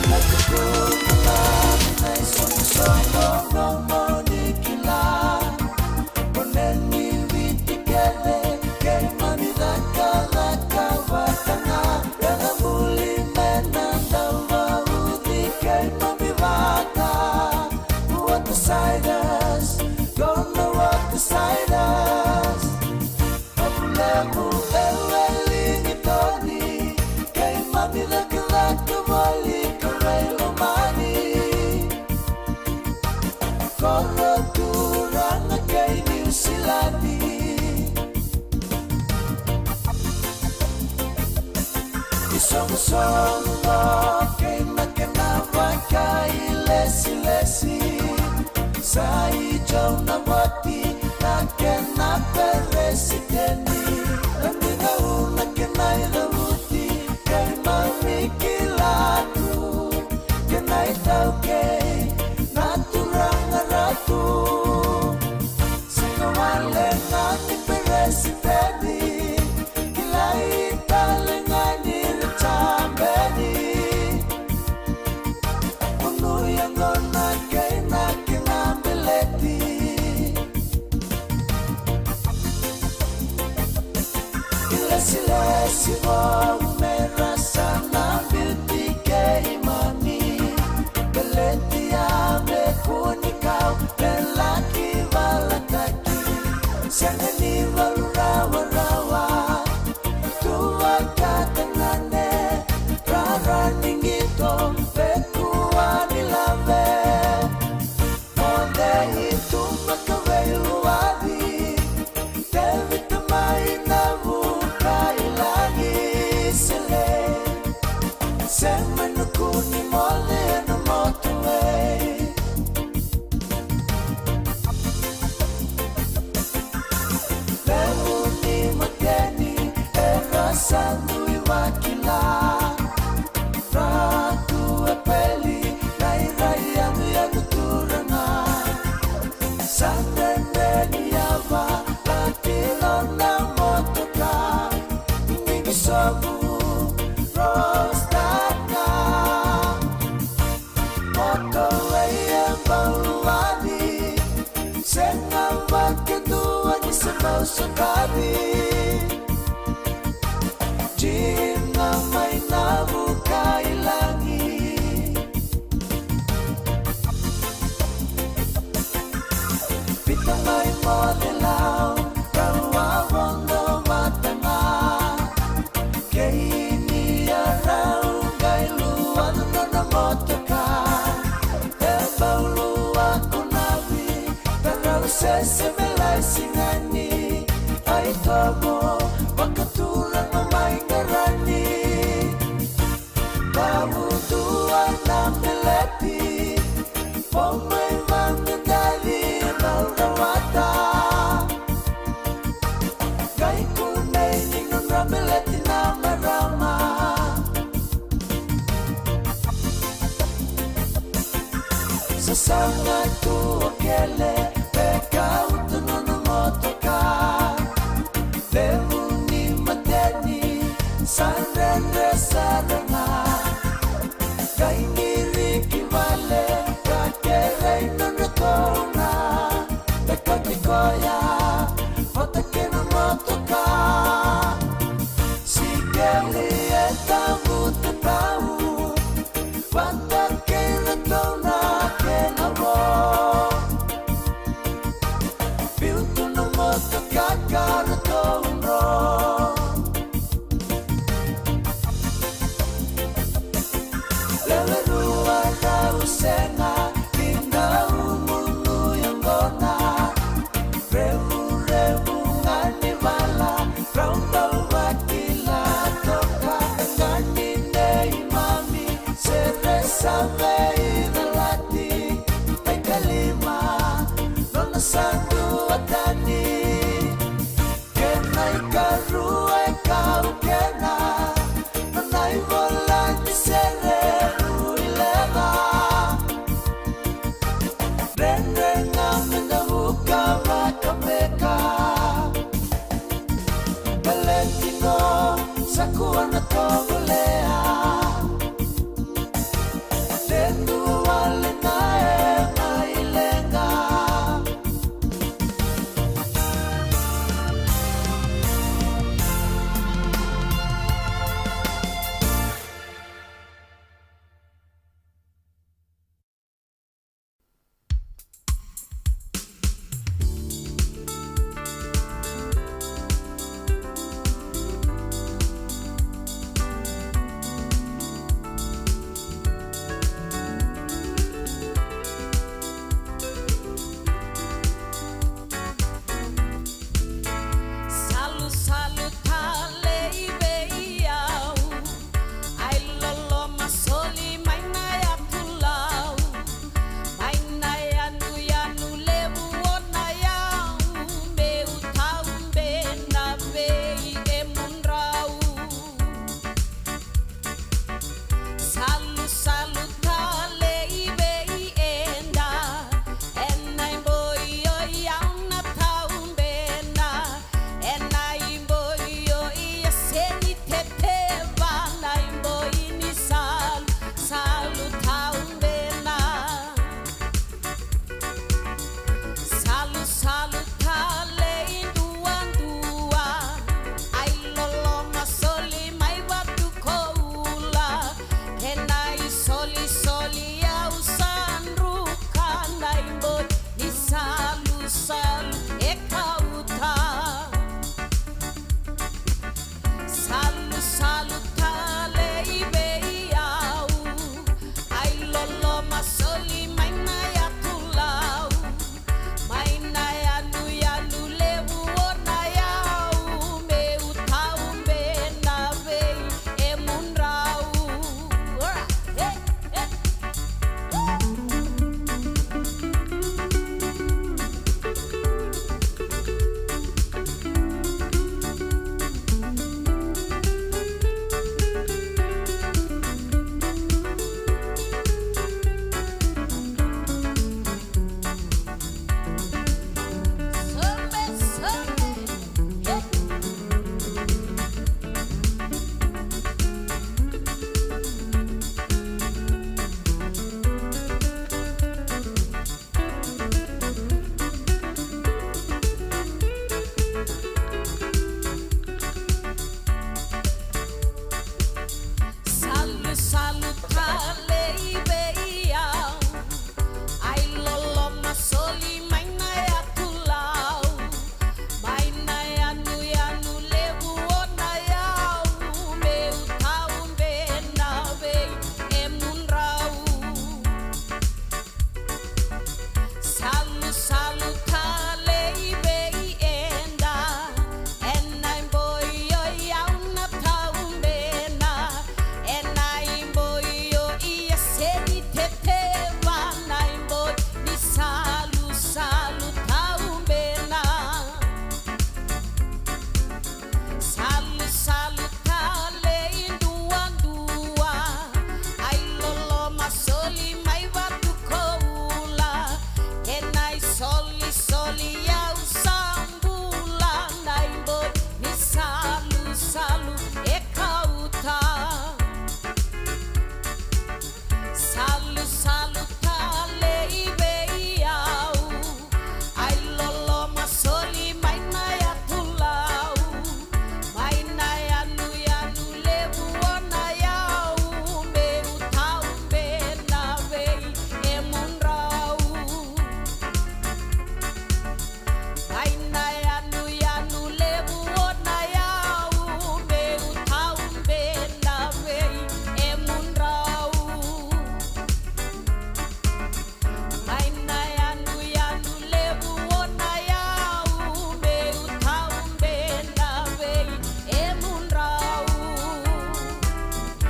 Songo que na vaca lesi lesi sai na wati na que na presidenti andina una que na ida muti que mami kilatu que na ita okay naturanga ratu sino vale na presidenti Silesi wa umerasa na beauty ke imani Beleti ame kunikau Belaki valataki Sangani valurawa rawa Tua katangane Rara ningito Pekua nilave Monde itu makawelu wadi Tevita mainavu Semenukuni mole na motorway Leuni mageni era sandu iwakila Ratu e peli na iraianu ya kuturana Sandendeni ava latino na motoka Nigisobu Sakari Jina may nabukailangi Pita may molilaw Kawawang na matanga Kaini araw Kailuan na namotoka Ebauluwa kunabi Taraw sesemelay singani Ay tabo, pagkatulang may garani Babuduan na meleti Pong may mga dali Malrawata Kay kunay ninong rameleti na marama Sa Sakuan na to ulea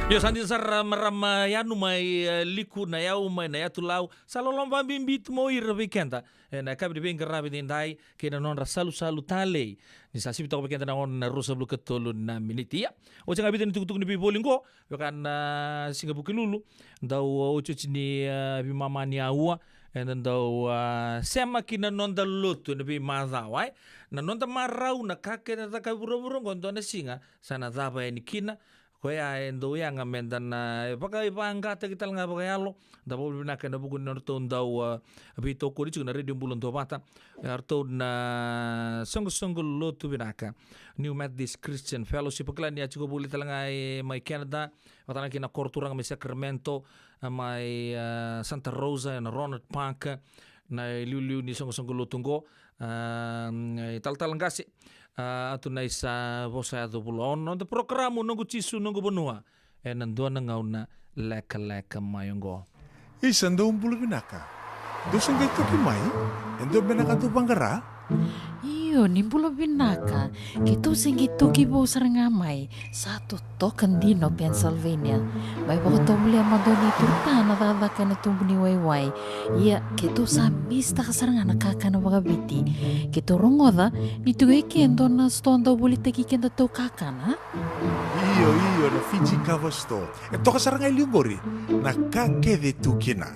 Yo santi sar marama yanu mai liku na yau mai na yatu lau salolomba bimbit mo ir weekenda na kabri bem garabi dindai ke na non salu tale ni sa sibito weekenda na on na rosa blu ketolo na minitia o tanga bitin tuk ni bibolingo yo kan singa bukilulu dau o chuchini bi mama ni aua and dau sema kina non da lutu na bi mazawai na non da marau na kake na ta kaburo ngondo na singa sana daba ni kina Koya endo yang amendan pakai pangkata kita nga bagayalo da bobi na kana bugun norto ndaw bito ko dichu na radio bulon to bata arto na songo lotu binaka New Methodist Christian Fellowship kala ni achu buli talanga mai Canada watana kina korturang mai Sacramento mai Santa Rosa na Ronald Park na liu ni songo lotungo tal ngasi atu na isa vosa do bulon no programo no guchisu no bonua e nando na ngauna leka mayongo Isando bulu binaka. Dosan kay toki mai, endo binaka tu banggara. Iyo, ni bulu binaka. Kito singi toki bo sarangamay. Satu token dino Pennsylvania. May baka tumuli ang madoni turta na dadaka na tumbuni wayway. Iya, kito sa mista ka saranga nakaka na wagabiti. Kito rongoda, nito kendo na stondo buli tagi kenda to kakana. Iyo na Fiji Cover Store. Ito ka sarangay liugori. Nakakede tu kina.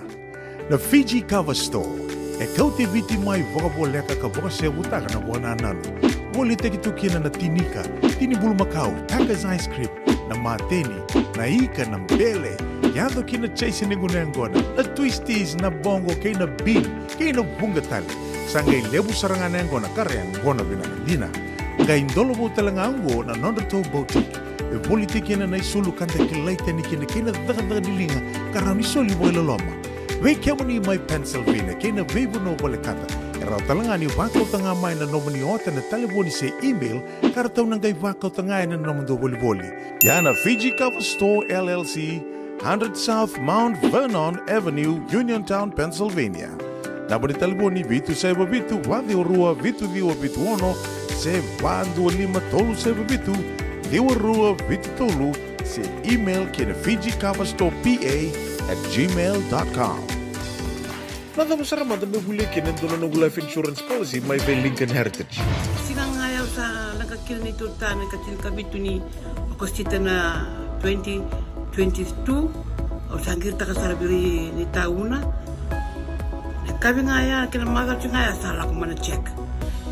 Na Fiji Cover Store. E kau te viti mai voka leka ka voka se butaka na buana nanu. Woli te kitu kina na tinika, tini bulu makau, Taka's Ice Cream, na mateni, na ika, na mbele. Yado kina chase ningu na ngona, na twisties, na bongo, kay na bean, kay na bungatali. Sangay lebu sarangan na ngona, kare ngona binakadina. Ngay indolo mo talanga ango na nondato boutique. E woli te kina na isulu kanta kilaita ni kina daga nilinga, karami soli mo ilaloma. Wei kemo ni mai Pennsylvania, kena vebu no wale kata. Erau talanga ni wakau tanga mai na nomani ota na taliboni se email, kara tau nangai wakau tanga na nomando boli. Yana Fiji Cover Store LLC, 100 South Mount Vernon Avenue, Uniontown, Pennsylvania. Nabari taliboni vitu seba vitu, wadi orua vitu diwa vitu ono, se vandu lima tolu seba vitu, diwa rua vitu tolu, se email kena Fiji Cover Store PA@gmail.com. Nada mo sarama da mebuli kenen dono no life insurance policy may be Lincoln Heritage. Silang ayaw sa nagkakil ni Turta, nagkakil kabito ni Akostita na 2022 o sangkir ta kasarabiri ni tauna. Nagkabi nga ya, kinamagal siya nga ya, sala ko man check.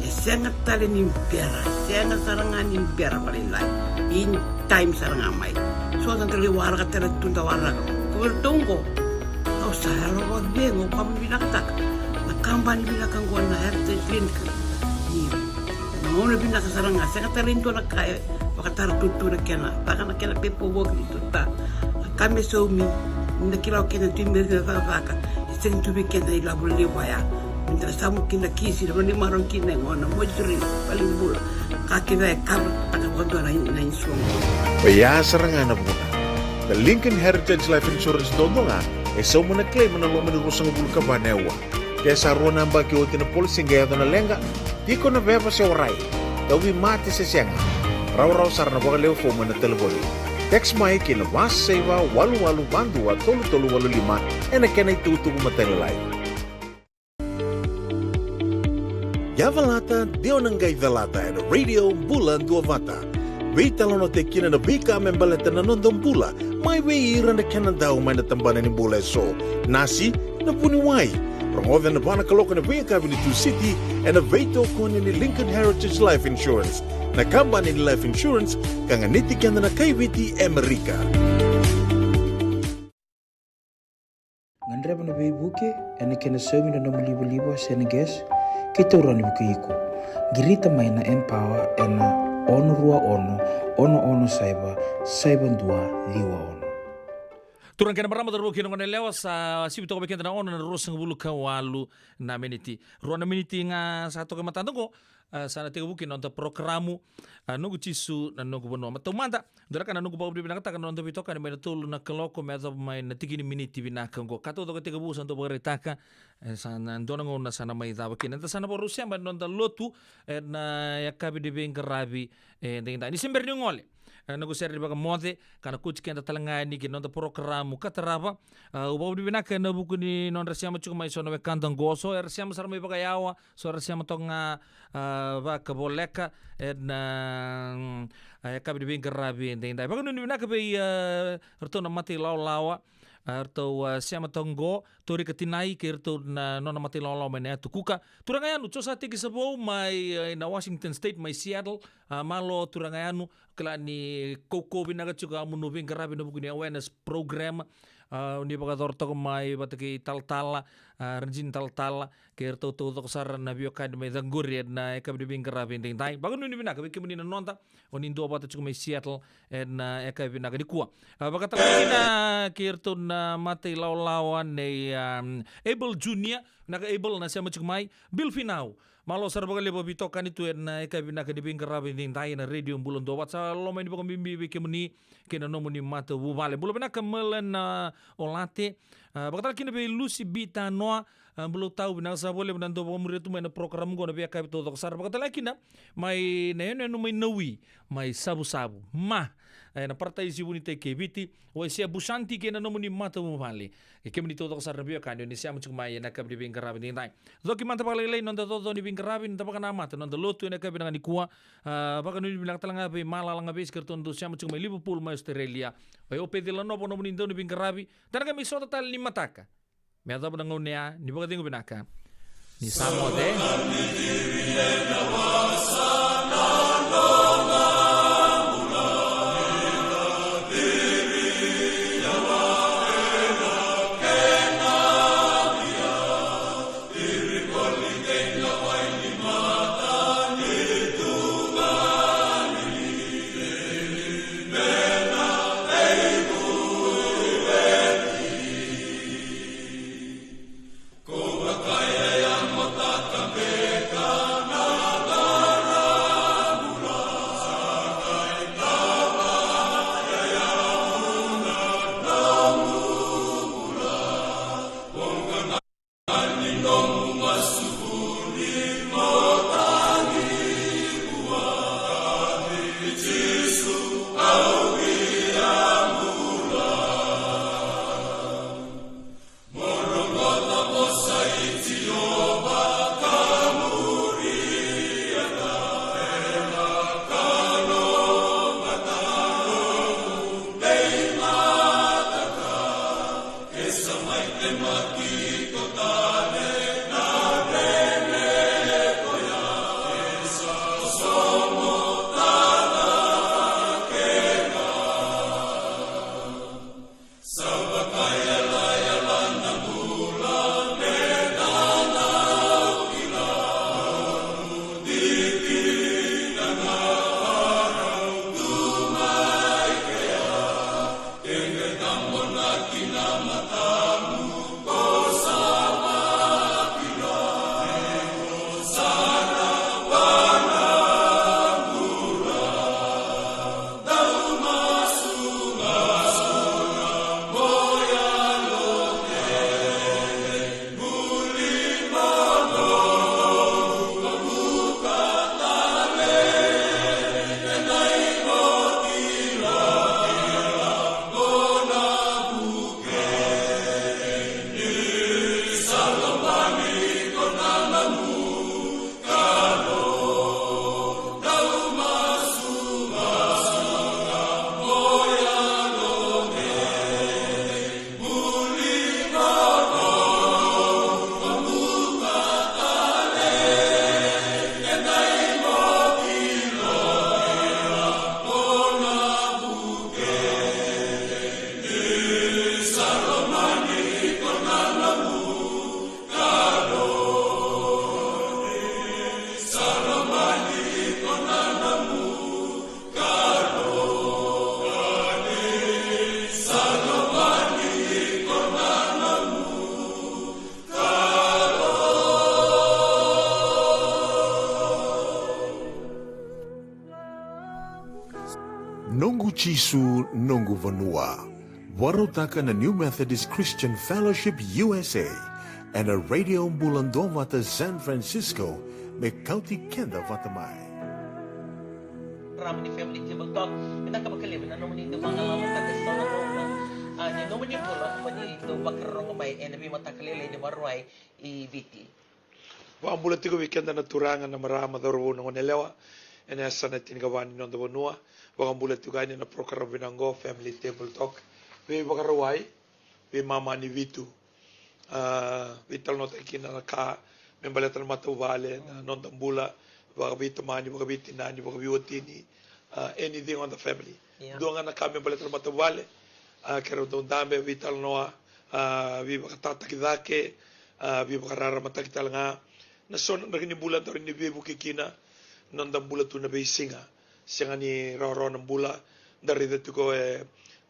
Sengat tali ni pera, sengat sarangan ni pera palilay. In time sarangamay. So, nagkaliwara ka tala tuntawara ka. Kuwertong ko. Saya lo bengo kamu bilang tak nak kampanye bilang gua na heritage link ni mau lebih nak sarang saya kata rindu nak kaya pakar tutu nak kena bahkan nak kena pepo work itu tak kami suami nak kira kena timber ke apa sing tu bikin dari labu lewaya minta samu kena kisi dan ni marong kena ngona mojuri paling bul kaki dah kar pada waktu na insuang. Ya serangan apa? The Lincoln Heritage Life Insurance dodonga e so mo na claim na lo mo sa ngul ka banewa. Kaya sa ro namba ki o tina policy gaya na lenga, di ko na beba sa oray. Dawi mati sa siyang. Raw sar na bagaleo fo mo na telefoni. Text mai ki na was seva walu bandua tolu walu lima e na kenay tutu matelay. Yavalata dio nanggay dalata e radio bulan duavata. Wait talo no te kina na bika membaleta na nondong bula. May weiran na kena daw may natambanan ni bula so. Nasi na puniway. Rangodan na ba na kaloka na Via Cabinet City and na veto ko ni Lincoln Heritage Life Insurance. Na kamba ni Life Insurance kang anitikan na kay Witi Amerika. Ngandra ba na buke ane kena semi na libo Senegas kita urani buke iko. Girita may na empower and na ono rua ono saiba dua liwa ono. Turang kena marama darbo kino ngone lewa sa sibito ko bekenda na ono na rosang bulu ka walu na meniti. Ruang na meniti nga sa to ka matando ko sana tega buki nonta programu nungu tisu na nungu bono matau manda dora kana nungu babu binaka taka nonta bitoka ni mai tulu na keloko me ato mai na tigini miniti binaka ngo kato to tega bu santo bagare taka sana ndona ngona sana mai dawa kina sana boru siamba nonta lotu na yakabi de bengarabi ndinda ni sember ni ngole nagu seri baga mode kana kuchi kenda talanga ni ki nonda programu kataraba ubabu di binaka na buku ni non rasiama chuku mai sono kanda ngoso rasiama sarmai baga yawa so rasiama tonga baka boleka na kabi di bengarabi ndinda baga ni binaka be rtona mati lawa arto siama tongo tori katinai ke arto na nona mati law mene tukuka turangayanu chosa tiki sabo mai na Washington State mai Seattle malo turangayanu kala ni koko binaga chuka amu no bengarabi no buguni awareness program ni baga torto mai bataki tal-tala rajin tal-tala ke arto to sar na biokan mai danguri na eka bengarabi ndai baga ni binaga ke muni nonta onindo bata chuka mai Seattle na eka binaga di kuwa baga takina ke arto na mati law ne Able Junior naga Able na siya mai Bill Finau malo sar baga lebo bitokan itu na eka binaka di bingarabi ni ndai na radio bulon do watsa lo mai baga bimbi ke muni kena no muni mata bubale bulo binaka melen olate baga takina be Lucy Bita Noa belum tahu binang sa boleh menantu pemuri itu main program gua nabi akai betul sar baga lagi na mai neno mai nawi mai sabu-sabu mah na partai si bunite ke biti wa sia busanti ke na nomuni mata bubale ke muni to sar nabi akai Indonesia mucuk mai na kab di bingarabi ni ndai zoki manta paling lain nonta to di bingarabi nonta kana mata nonta lotu na kab dengan dikua baga nu bilang talanga be malala ngabe skirton to sia mucuk mai Liverpool mai Australia wa ope de lano pono muni ndo bingarabi dan kami so total 5 taka me ato pang ngunya ni baga tingo binaka ni samo de Sama Chisu Nungu Vanua. Warotaka na New Methodist Christian Fellowship USA and a Radio Mbulando Vata San Francisco me County Kenda Vatamai. Ramani family table talk. Kita kapag na naman ito mga matagaston na nung ni naman yung bulan naman ito bakarong may enabi matakalili ni Marway i-VT. Wa ambulati ko weekend na turangan na marama daru ng onelewa. And asa na tingawan ni Nondo Bonua. Wa ambulati ko na program binango family table talk. We bakaraway we mama ni Vitu. Vital no takin na ka membalatan matubale na nondambula. Baka bitamani, baka bitinani, baka biwatini, anything on the family. Doon nga na kami balik na matawale, kaya doon dami, vital noa, baka tatakidake, baka raramatakita nga, nason, naginibulan to rin ni Bibu Kikina, nandang bula to na basinga, siya nga ni Roro ng bula, dari dito ko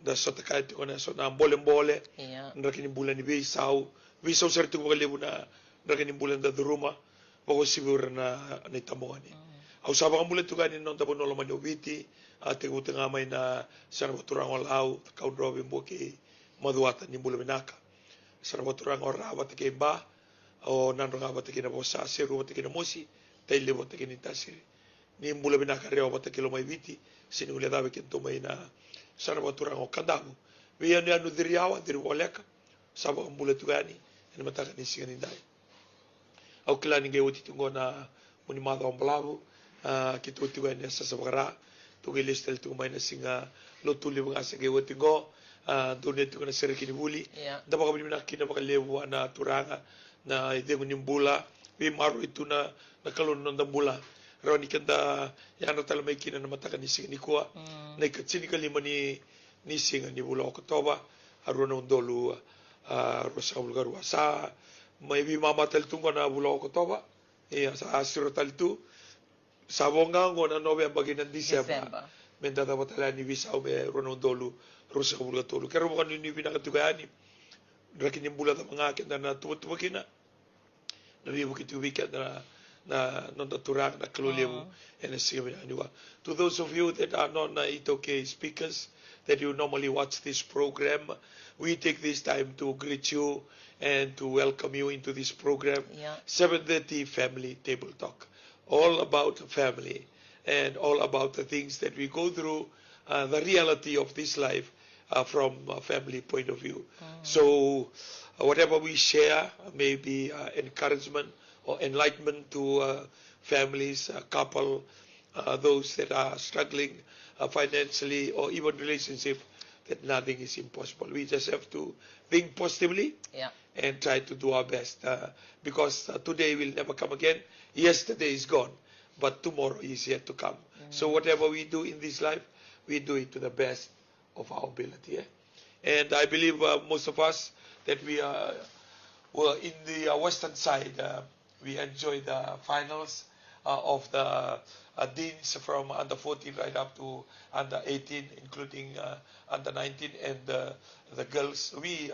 da sotakay ko na so na bole-bole, naginibulan ni Bisaw sarito ko kalibo na naginibulan da duruma, bako siguro na naitamuhan ni. Au sabang mulit tu kanin non tapon noloman yobiti ate utang amay na sana baturang olaw kau drobin boki maduatan ni mula minaka. Sana baturang orawa te ba o nan rawa te kina bosa siru te kina mosi taile bote kina tasiri. Ni mula minaka reo bote kilo mai viti sini ule dawe kinto mai na sana baturang o kadamu. Wian ya nu diriawa diriwaleka sabang mulit tu kani ni mataka ni sigani dai. Au kila ninge uti tungo na muni mada omblavu kitu uti wene sa sabara tungi listel tungo mai na singa lo tuli mga sa ge uti go dune tungo na sere kini buli da baka bini na kina baka lewu na turanga na ide muni mbula we maru itu na kalon non da mbula roni kanda yana tala mai kina na mataka ni singa ni kuwa na ikatsini kalima ni singa ni bula oktoba aruna undolu rosa bulgaru sa may bi mama tal tungo na bulo ko toba sa asiro tal tu sabonga ngo na November ginan December menda da batala ni visa o be ronodolu rusa ko bulga tolu kero mo ni binakatugani rakin yung bula da mga kenda na tuwa kina na bibu kitu weekend na non da turak na kalulimu and sige anyway to those of you that are not na itoke speakers that you normally watch this program, we take this time to greet you and to welcome you into this program, 7:30 Family Table Talk. All about family and all about the things that we go through, the reality of this life from a family point of view. So whatever we share may be encouragement or enlightenment to families, couple, those that are struggling financially or even relationship, that nothing is impossible. We just have to think positively and try to do our best because today will never come again. Yesterday is gone, but tomorrow is yet to come. So whatever we do in this life, we do it to the best of our ability. And I believe most of us that we were in the western side, we enjoyed the finals of the deans from under 14 right up to under 18, including under 19, and the girls. We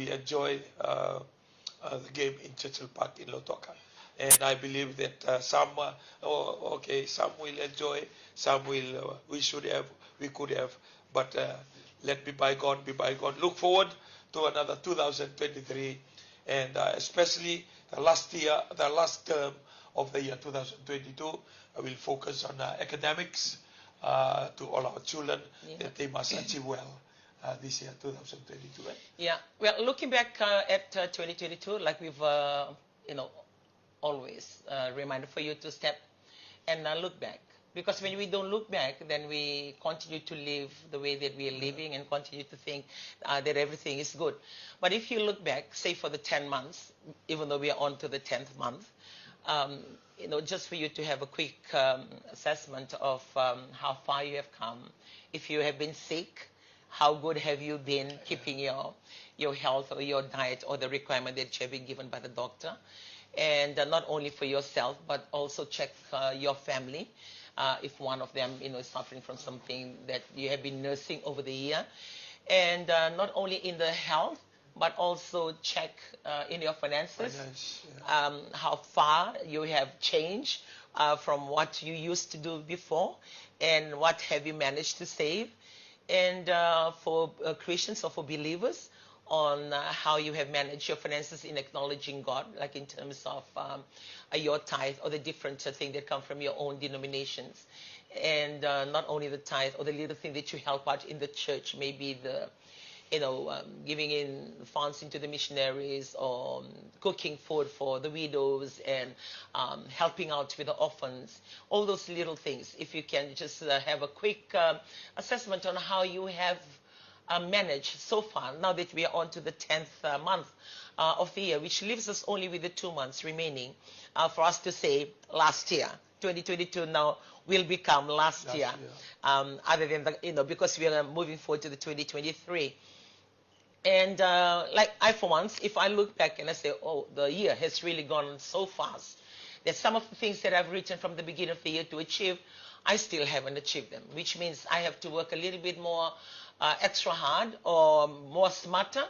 enjoyed the game in Churchill Park in Lautoka, and I believe that some some will enjoy, some will we could have, but let be bygone be bygone. Look forward to another 2023, and especially the last term of the year 2022, I will focus on academics to all our children that they must achieve well this year 2022. Right? Yeah. Well, looking back at 2022, like we've always reminded for you to step and look back. Because when we don't look back, then we continue to live the way that we are living and continue to think that everything is good. But if you look back, say for the 10 months, even though we are on to the 10th month, just for you to have a quick assessment of how far you have come. If you have been sick, how good have you been keeping your health or your diet or the requirement that you have been given by the doctor? And not only for yourself, but also check your family. If one of them is suffering from something that you have been nursing over the year. And not only in the health, but also check in your finances, how far you have changed from what you used to do before, and what have you managed to save. and for Christians or for believers on how you have managed your finances in acknowledging God, like in terms of your tithe or the different things that come from your own denominations. And not only the tithe or the little thing that you help out in the church, maybe the giving in funds into the missionaries, or cooking food for the widows, and helping out with the orphans, all those little things. If you can just have a quick assessment on how you have managed so far, now that we are on to the 10th month of the year, which leaves us only with the 2 months remaining for us to say last year. 2022 now will become last year. Other than the, because we are moving forward to the 2023. And like I, for once, if I look back and I say, oh, the year has really gone so fast, that some of the things that I've written from the beginning of the year to achieve, I still haven't achieved them, which means I have to work a little bit more extra hard or more smarter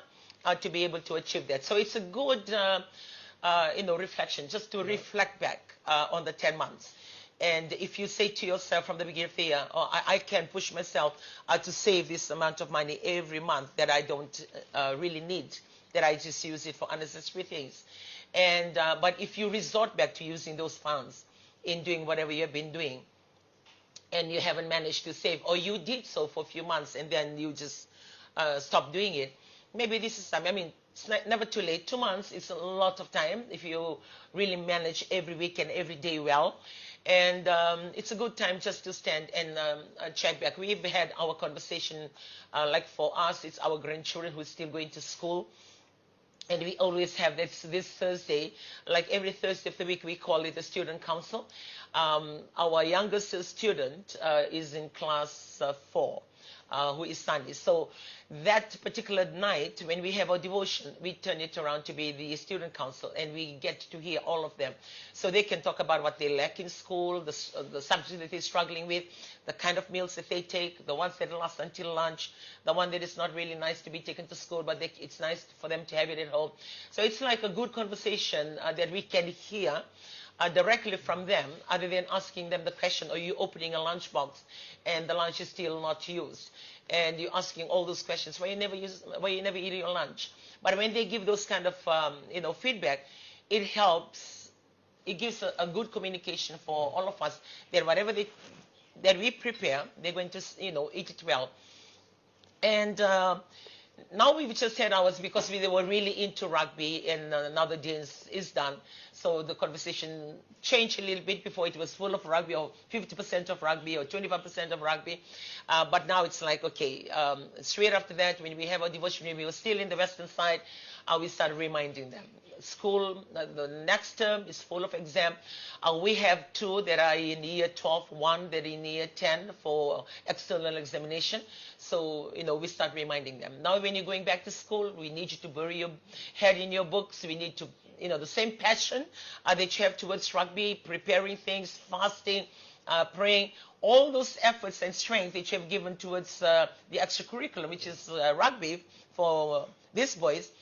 to be able to achieve that. So it's a good reflection, just to reflect back on the 10 months. And if you say to yourself from the beginning of the year, oh, I can push myself to save this amount of money every month that I don't really need, that I just use it for unnecessary things. And but if you resort back to using those funds in doing whatever you've been doing, and you haven't managed to save, or you did so for a few months and then you just stop doing it, maybe this is time. I mean, it's never too late. 2 months is a lot of time if you really manage every week and every day well. And it's a good time just to stand and check back. We've had our conversation, like for us, it's our grandchildren who are still going to school. And we always have this Thursday, like every Thursday of the week, we call it the student council. Our youngest student is in class 4. Who is Sunday. So that particular night, when we have our devotion, we turn it around to be the student council, and we get to hear all of them. So they can talk about what they lack in school, the subjects that they're struggling with, the kind of meals that they take, the ones that last until lunch, the one that is not really nice to be taken to school, but it's nice for them to have it at home. So it's like a good conversation that we can hear directly from them, other than asking them the question, are you opening a lunchbox and the lunch is still not used? And you're asking all those questions, why you never eat your lunch? But when they give those kind of feedback, it helps. It gives a good communication for all of us that whatever that we prepare, they're going to eat it well. And now we've just had ours because they were really into rugby, and now the dance is done. So the conversation changed a little bit. Before it was full of rugby, or 50% of rugby, or 25% of rugby. But now it's like, okay, straight after that, when we have our devotion, we were still in the western side, we started reminding them. School, the next term is full of exam. We have 2 that are in year 12, 1 that in year 10 for external examination. So, we start reminding them. Now when you're going back to school, we need you to bury your head in your books. We need to, the same passion that you have towards rugby, preparing things, fasting, praying, all those efforts and strength that you have given towards the extracurriculum, which is rugby for these boys.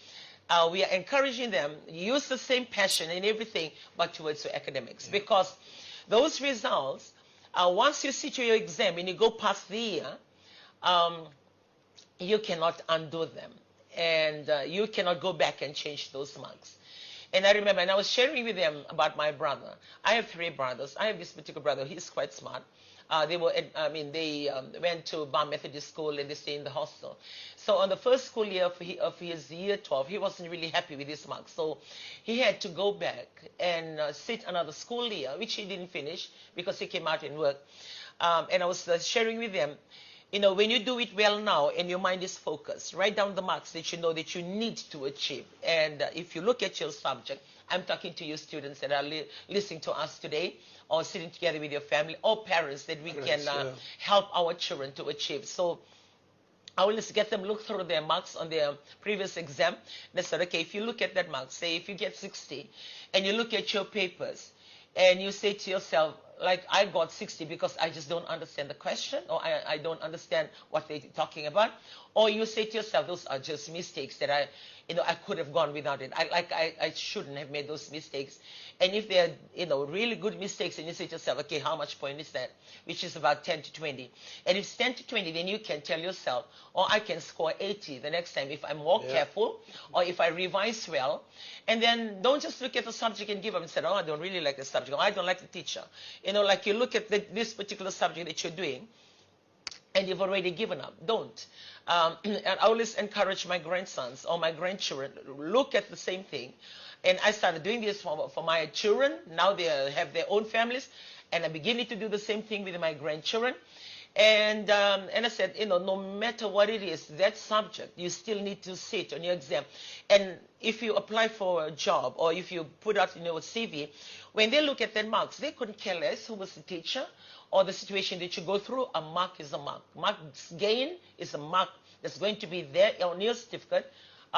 We are encouraging them, use the same passion in everything, but towards your academics. Yeah. Because those results, once you sit to your exam and you go past the year, you cannot undo them. And you cannot go back and change those marks. And I remember, and I was sharing with them about my brother. I have 3 brothers. I have this particular brother. He's quite smart. They went to Bar Methodist School, and they stay in the hostel. So on the first school year of his year 12, he wasn't really happy with his marks. So he had to go back and sit another school year, which he didn't finish because he came out and worked. And I was sharing with them, when you do it well now and your mind is focused, write down the marks that you know that you need to achieve. And if you look at your subject, I'm talking to you students that are listening to us today, or sitting together with your family, or parents that we can help our children to achieve. So I will just get them look through their marks on their previous exam. They said, okay, if you look at that mark, say if you get 60, and you look at your papers, and you say to yourself, like I got 60 because I just don't understand the question, or I don't understand what they're talking about, or you say to yourself, those are just mistakes that I could have gone without it. I shouldn't have made those mistakes. And if they're, really good mistakes, and you say to yourself, okay, how much point is that? Which is about 10 to 20. And if it's 10 to 20, then you can tell yourself, oh, I can score 80 the next time if I'm more careful, or if I revise well. And then don't just look at the subject and give up and say, oh, I don't really like the subject, or I don't like the teacher. Like you look at this particular subject that you're doing, and you've already given up. Don't. And I always encourage my grandsons or my grandchildren, look at the same thing. And I started doing this for my children. Now they have their own families. And I'm beginning to do the same thing with my grandchildren. And I said, no matter what it is, that subject, you still need to sit on your exam. And if you apply for a job, or if you put out in your CV, when they look at their marks, they couldn't care less who was the teacher or the situation that you go through. A mark is a mark. Marks gain is a mark that's going to be there on your certificate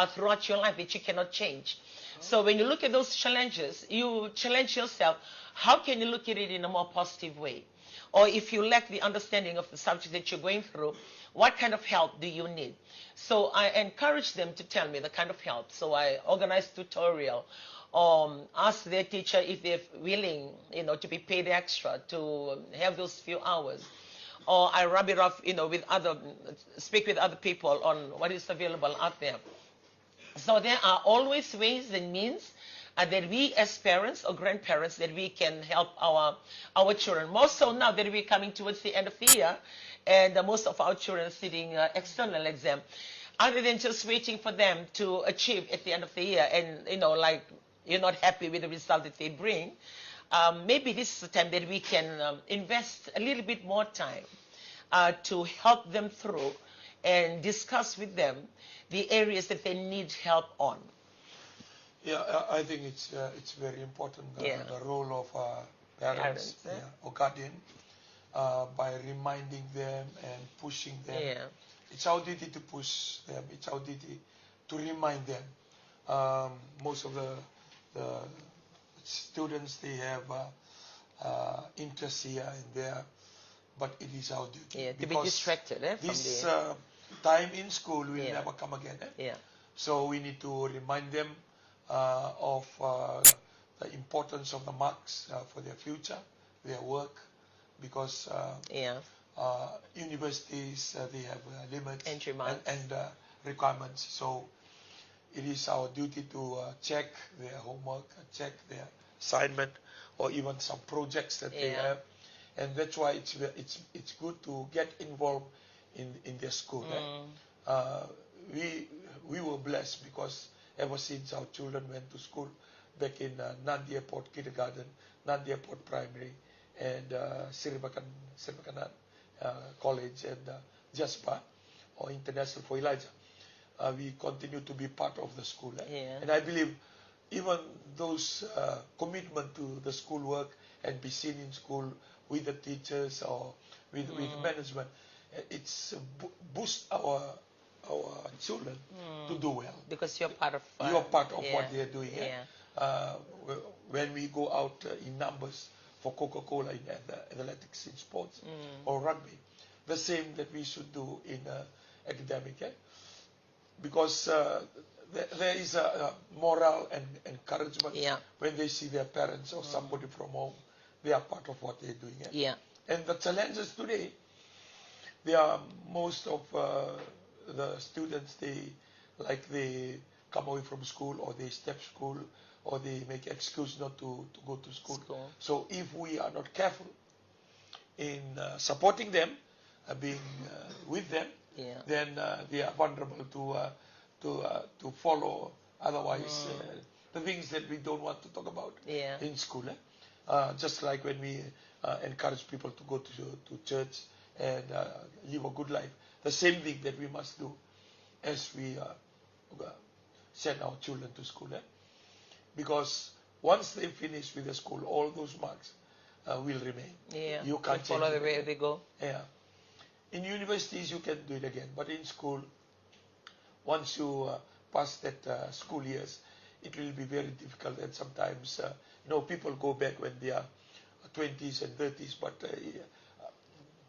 throughout your life that you cannot change. So when you look at those challenges, you challenge yourself, how can you look at it in a more positive way? Or if you lack the understanding of the subject that you're going through, what kind of help do you need? So I encourage them to tell me the kind of help. So I organize tutorial, ask their teacher if they're willing, to be paid extra to have those few hours. Or I rub it off, speak with other people on what is available out there. So there are always ways and means that we as parents or grandparents, that we can help our children. More so now that we're coming towards the end of the year, and most of our children are sitting external exam. Other than just waiting for them to achieve at the end of the year, and like you're not happy with the result that they bring, maybe this is the time that we can invest a little bit more time to help them through and discuss with them the areas that they need help on. Yeah, I think it's very important, the role of parents, or guardian, by reminding them and pushing them. Yeah. It's our duty to push them. It's our duty to remind them. Most of the students, they have interest here and there, but it is our duty. Yeah, to be distracted. This time in school will never come again. Yeah. So we need to remind them of the importance of the marks for their future, their work, because universities, they have limits Entry marks and requirements. So it is our duty to check their homework, check their assignment, or even some projects that they have. And that's why it's good to get involved in their school. We were blessed because ever since our children went to school back in Nandi Airport Kindergarten, Nandi Airport Primary, and Siripakanan College, and Jaspa, or International for Elijah, we continue to be part of the school. And I believe even those commitment to the schoolwork and be seen in school with the teachers or with management, it's boost our children to do well. Because you're part of what they're doing. When we go out in numbers for Coca-Cola in athletics, in sports, or rugby, the same that we should do in academic. Because there is a moral and encouragement when they see their parents or somebody from home, they are part of what they're doing. And the challenges today, they are most of the students, they come away from school, or they step school, or they make excuse not to go to school. So if we are not careful in supporting them, being with them, then they are vulnerable to follow otherwise the things that we don't want to talk about in school. Just like when we encourage people to go to church and live a good life, the same thing that we must do as we send our children to school. Because once they finish with the school, all those marks will remain. You can't follow the way they go. In universities, you can do it again, but in school, once you pass that school years, it will be very difficult. And sometimes, people go back when they are 20s and 30s, but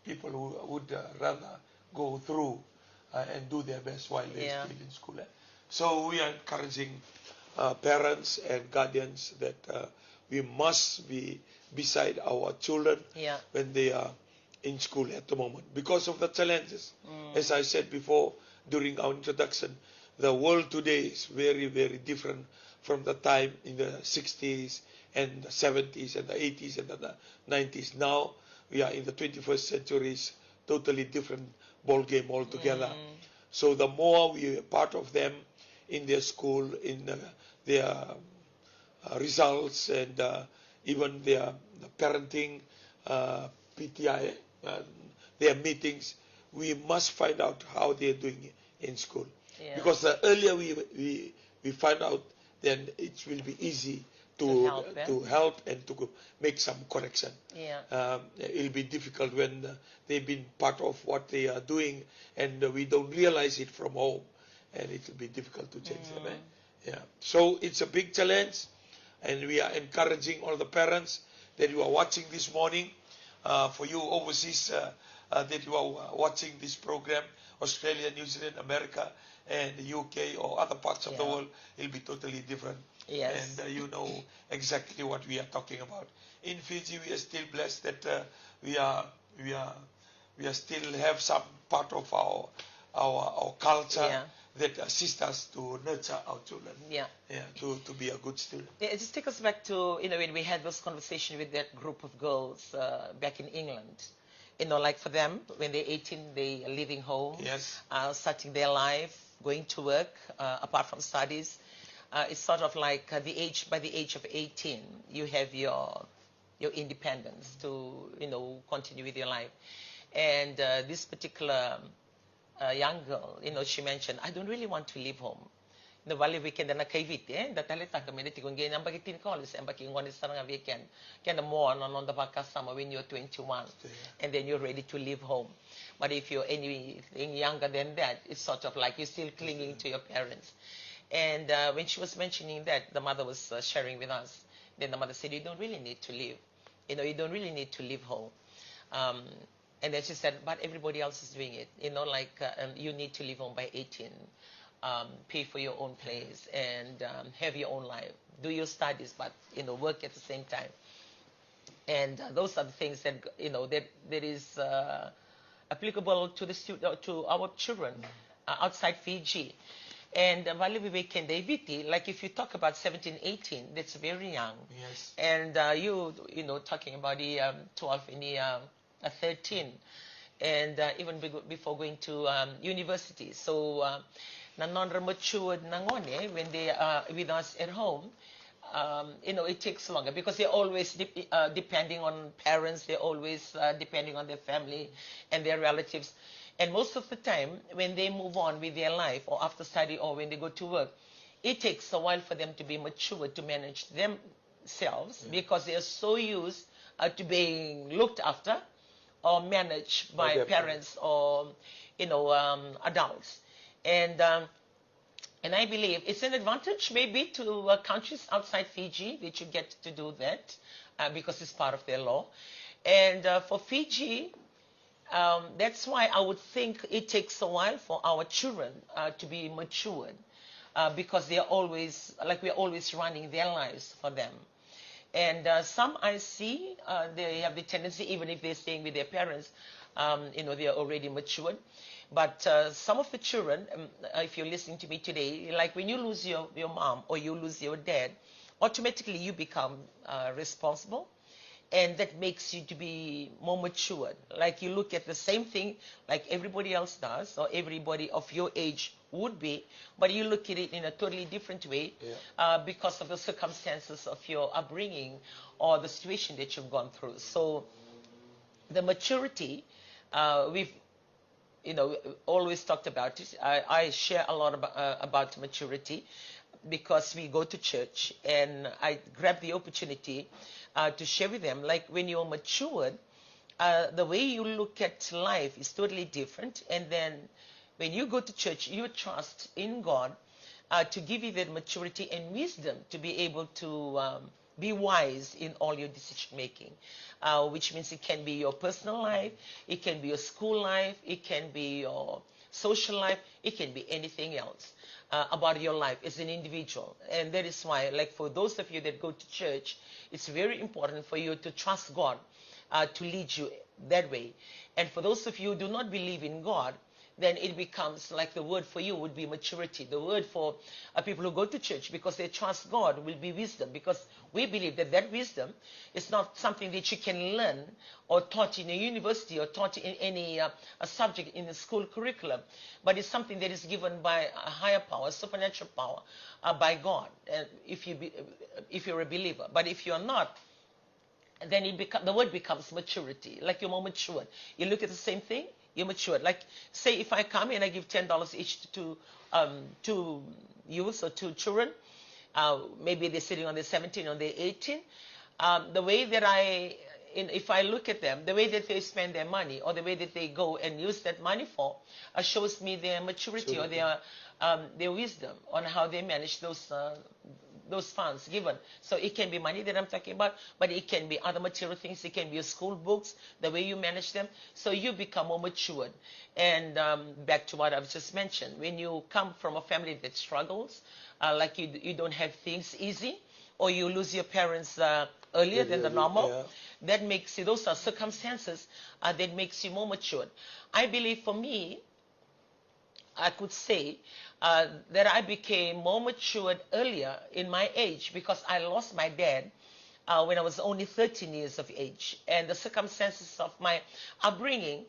people who would rather go through and do their best while they're still in school. So we are encouraging parents and guardians that we must be beside our children when they are in school at the moment because of the challenges. As I said before during our introduction, the world today is very, very different from the time in the 60s and the 70s and the 80s and the 90s. Now we are in the 21st century, is totally different ball game altogether. So the more we are part of them in their school, in their results, and even their parenting, PTI, their meetings, we must find out how they're doing in school. Because the earlier we find out, then it will be easy to help and to make some correction. It'll be difficult when they've been part of what they are doing and we don't realize it from home, and it will be difficult to change them. So it's a big challenge, and we are encouraging all the parents that you are watching this morning. For you overseas that you are watching this program, Australia, New Zealand, America, and the UK or other parts of the world, it'll be totally different. And you know exactly what we are talking about. In Fiji, we are still blessed that we still have some part of our culture that assist us to nurture our children. To be a good student. It just takes us back to when we had this conversation with that group of girls back in England. Like for them, when they're 18, they are leaving home, starting their life, going to work, apart from studies. It's sort of like by the age of 18, you have your independence to, continue with your life. And this particular young girl, she mentioned, I don't really want to leave home. The valley weekend na kaivite, that talita kami na tikong ganyan bagitin college and baking one is sarang weekend. Can more on the bakasama when you're 21 and then you're ready to leave home. But if you're anything younger than that, it's sort of like you're still clinging to your parents. And when she was mentioning that, the mother was sharing with us. Then the mother said, you don't really need to leave. You don't really need to leave home. And then she said, but everybody else is doing it. You need to leave home by 18. Pay for your own place and have your own life. Do your studies, but work at the same time. And those are the things that that is applicable to our children outside Fiji. And Vale Vivek Daviti, like if you talk about 17, 18, that's very young. And you talking about the 12 and the 13, and even before going to university. So non-matured nangone when they are with us at home, it takes longer because they're always depending on parents. They're always depending on their family and their relatives. And most of the time, when they move on with their life or after study or when they go to work, it takes a while for them to be mature to manage themselves because they are so used to being looked after or managed by parents or adults. And I believe it's an advantage maybe to countries outside Fiji that you get to do that because it's part of their law. And for Fiji, that's why I would think it takes a while for our children to be matured because we're always running their lives for them. And some I see, they have the tendency, even if they're staying with their parents, they're already matured. But some of the children, if you're listening to me today, like when you lose your mom or you lose your dad, automatically you become responsible. And that makes you to be more matured. Like you look at the same thing like everybody else does, or everybody of your age would be, but you look at it in a totally different way because of the circumstances of your upbringing or the situation that you've gone through. So the maturity, we've always talked about it. I share a lot about maturity because we go to church, and I grab the opportunity to share with them, like when you're matured, the way you look at life is totally different. And then when you go to church, you trust in God to give you that maturity and wisdom to be able to be wise in all your decision making, which means it can be your personal life, it can be your school life, it can be your social life, it can be anything else about your life as an individual. And that is why, like for those of you that go to church, it's very important for you to trust God to lead you that way. And for those of you who do not believe in God, then it becomes like the word for you would be maturity. The word for people who go to church because they trust God will be wisdom, because we believe that that wisdom is not something that you can learn or taught in a university or taught in any a subject in the school curriculum, but it's something that is given by a higher power, supernatural power, by God, if you're a believer. But if you're not, then the word becomes maturity, like you're more matured. You look at the same thing, you're matured. Like, say if I come and I give $10 each to youth or to children, maybe they're sitting on their 17 or they're 18, the way that if I look at them, the way that they spend their money or the way that they go and use that money for shows me their maturity or their wisdom on how they manage those funds given. So it can be money that I'm talking about, but it can be other material things. It can be your school books, the way you manage them. So you become more matured. And back to what I've just mentioned, when you come from a family that struggles, like you don't have things easy, or you lose your parents earlier than the normal, that makes you, those are circumstances that makes you more matured. I believe for me, I could say that I became more matured earlier in my age because I lost my dad when I was only 13 years of age. And the circumstances of my upbringing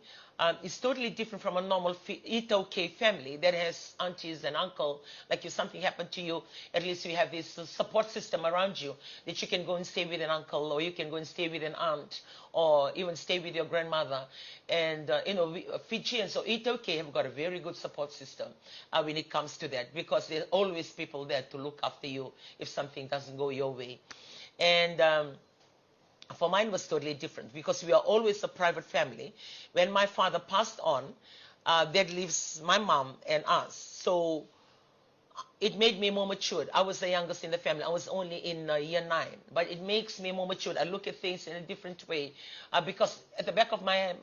is totally different from a normal Itoke family that has aunties and uncle. Like if something happened to you, at least you have this support system around you that you can go and stay with an uncle, or you can go and stay with an aunt, or even stay with your grandmother. And Fijians or Itoke have got a very good support system when it comes to that, because there are always people there to look after you if something doesn't go your way. And for mine was totally different because we are always a private family. When my father passed on, that leaves my mom and us. So it made me more matured. I was the youngest in the family. I was only in year 9, but it makes me more matured. I look at things in a different way because at the back of my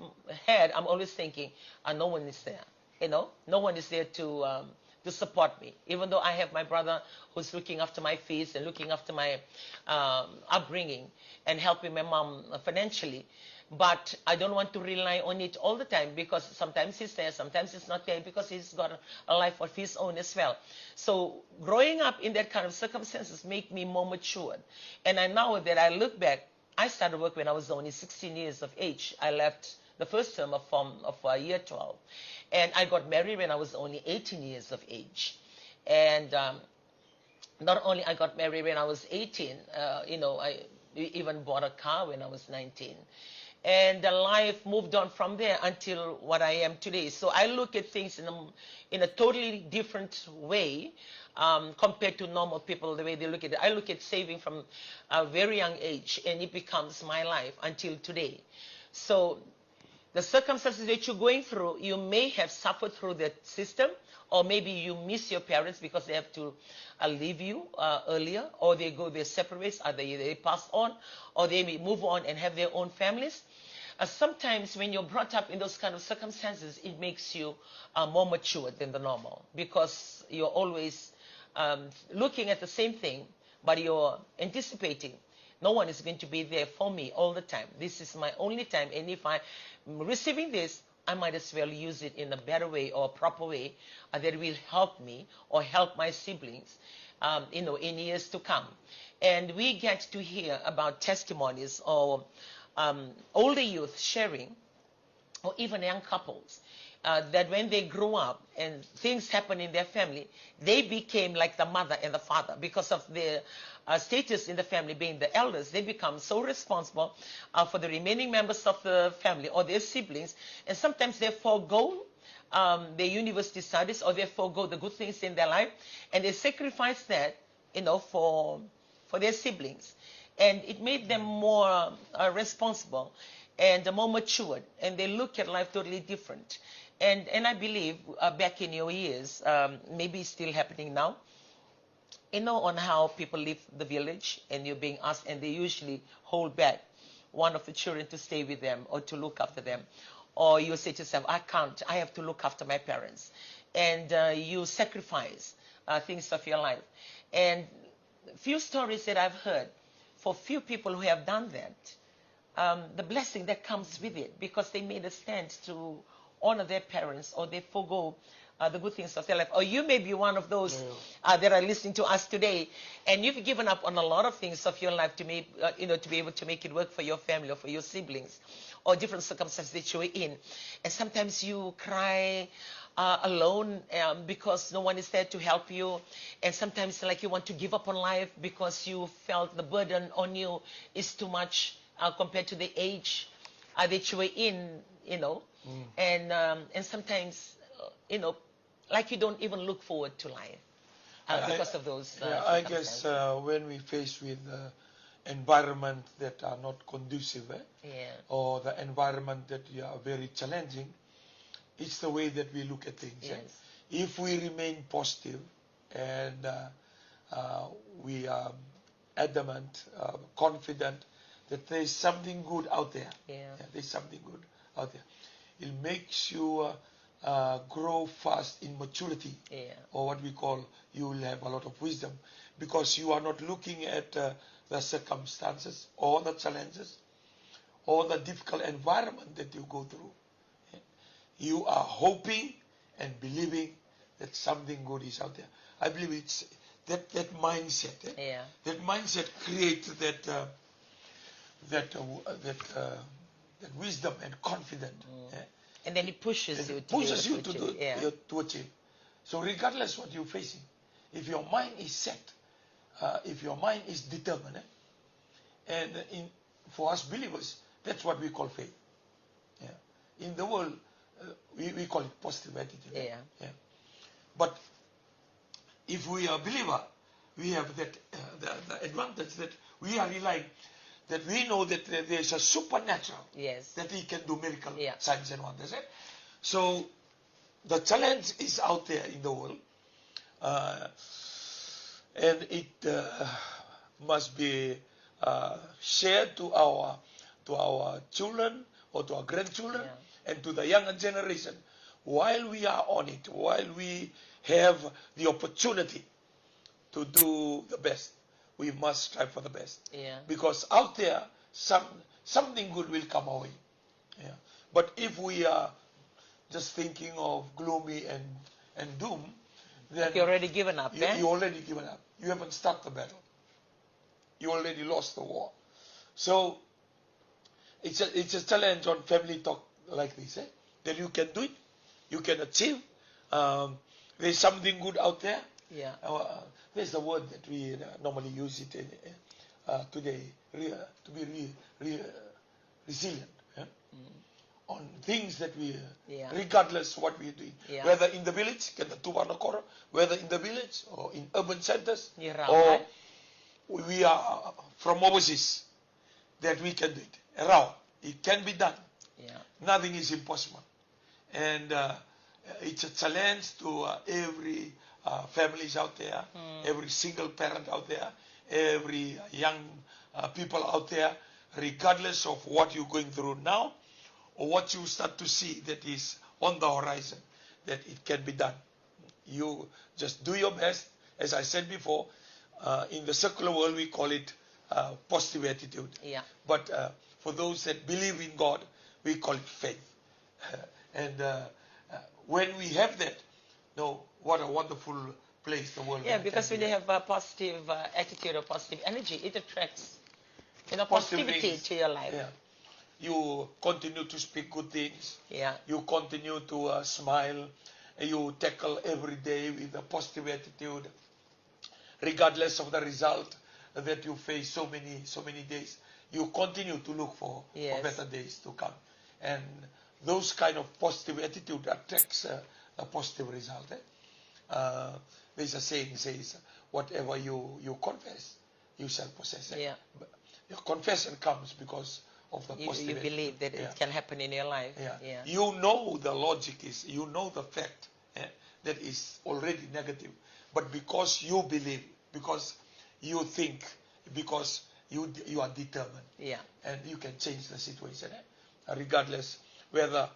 head, I'm always thinking, no one is there. No one is there to support me. Even though I have my brother who's looking after my fees and looking after my upbringing and helping my mom financially. But I don't want to rely on it all the time, because sometimes he's there, sometimes he's not there, because he's got a life of his own as well. So growing up in that kind of circumstances make me more matured. And now that I look back, I started work when I was only 16 years of age. I left the first term of year 12. And I got married when I was only 18 years of age. And not only I got married when I was 18, I even bought a car when I was 19. And the life moved on from there until what I am today. So I look at things in a totally different way compared to normal people, the way they look at it. I look at saving from a very young age, and it becomes my life until today. So the circumstances that you're going through, you may have suffered through that system, or maybe you miss your parents because they have to leave you earlier, or they go their separate ways, or they pass on, or they may move on and have their own families. Sometimes when you're brought up in those kind of circumstances, it makes you more mature than the normal, because you're always looking at the same thing, but you're anticipating. No one is going to be there for me all the time. This is my only time, and if I'm receiving this, I might as well use it in a better way or a proper way that will help me or help my siblings, in years to come. And we get to hear about testimonies or older youth sharing, or even young couples, that when they grew up and things happened in their family, they became like the mother and the father because of their status in the family, being the elders. They become so responsible for the remaining members of the family or their siblings, and sometimes they forego their university studies, or they forego the good things in their life, and they sacrifice that, for their siblings. And it made them more responsible and more matured, and they look at life totally different. And I believe back in your years, maybe it's still happening now, on how people leave the village and you're being asked, and they usually hold back one of the children to stay with them or to look after them. Or you say to yourself, I can't, I have to look after my parents. And you sacrifice things of your life. And few stories that I've heard, for few people who have done that, the blessing that comes with it, because they made a stand to honor their parents, or they forego the good things of their life. Or you may be one of those that are listening to us today, and you've given up on a lot of things of your life to be able to make it work for your family or for your siblings, or different circumstances that you're in. And sometimes you cry alone because no one is there to help you. And sometimes like you want to give up on life because you felt the burden on you is too much compared to the age that you were in, and sometimes, like you don't even look forward to life because of those I guess when we face with environment that are not conducive, or the environment that are very challenging, it's the way that we look at things. Yes. If we remain positive and we are adamant, confident that there is something good out there. There's something good out there. It makes you grow fast in maturity, or what we call, you will have a lot of wisdom, because you are not looking at the circumstances or the challenges or the difficult environment that you go through. You are hoping and believing that something good is out there. I believe it's that mindset. That mindset creates that wisdom and confidence. And then it pushes you to achieve. So regardless what you're facing, if your mind is set, if your mind is determined, and for us believers, that's what we call faith. In the world, we call it positive attitude. But if we are a believer, we have that the advantage that we are relying, that we know that there is a supernatural, that He can do miracle, signs and wonders. So the challenge is out there in the world, and it must be shared to our children or to our grandchildren and to the younger generation while we are on it, while we have the opportunity to do the best. We must strive for the best. Because out there, something good will come our way. But if we are just thinking of gloomy and doom, then you're already given up. You already given up. You haven't started the battle. You already lost the war. So it's a challenge on family talk like this, that you can do it, you can achieve. There's something good out there. There's the word that we normally use it today, to be resilient on things that we, regardless what we do, whether in the village, whether in the village or in urban centers, or we are from overseas, that we can do it. Around, it can be done. Nothing is impossible, and it's a challenge to every families out there, every single parent out there, every young people out there, regardless of what you're going through now or what you start to see that is on the horizon, that it can be done. You just do your best. As I said before, in the secular world we call it positive attitude. But for those that believe in God, we call it faith. And when we have that, what a wonderful place the world. Because when you have a positive attitude or positive energy, it attracts positivity to your life. You continue to speak good things. You continue to smile. You tackle every day with a positive attitude, regardless of the result that you face so many days. You continue to look for better days to come, and those kind of positive attitude attracts a positive result. There's a saying says, whatever you confess, you shall possess. Your confession comes because of the positive. You believe that it can happen in your life. You know the logic is, you know the fact that is already negative, but because you believe, because you think, because you are determined. Yeah. And you can change the situation, regardless whether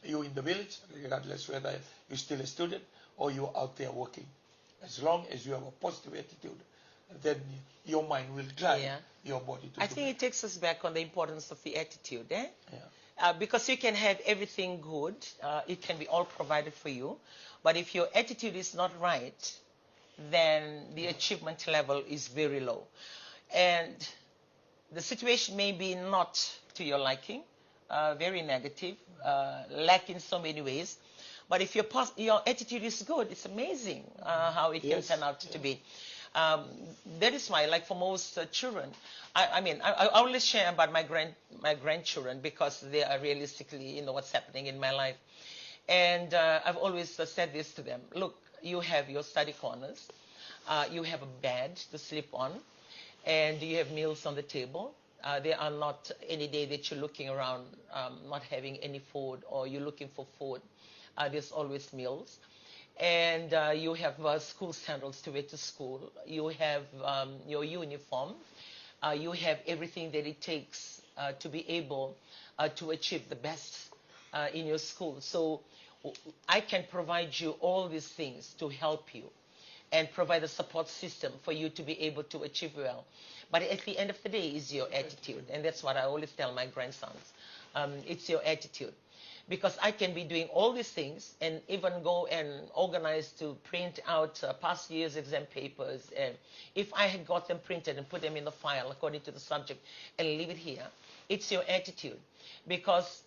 you're in the village, regardless whether you're still a student or you're out there working. As long as you have a positive attitude, then your mind will drive your body to I think it takes us back on the importance of the attitude, Yeah. Because you can have everything good, it can be all provided for you, but if your attitude is not right, then the achievement level is very low. And the situation may be not to your liking, very negative, lack in so many ways, but if your attitude is good, it's amazing how it can turn out to be. That is why, like for most children, I always share about my grandchildren because they are realistically, what's happening in my life. And I've always said this to them: look, you have your study corners, you have a bed to sleep on, and you have meals on the table. There are not any day that you're looking around not having any food, or you're looking for food. There's always meals. And you have school sandals to wear to school. You have your uniform. You have everything that it takes to be able to achieve the best in your school. So I can provide you all these things to help you and provide a support system for you to be able to achieve well. But at the end of the day, it's your attitude. And that's what I always tell my grandsons. It's your attitude. Because I can be doing all these things and even go and organize to print out past year's exam papers. And if I had got them printed and put them in the file according to the subject and leave it here, it's your attitude. Because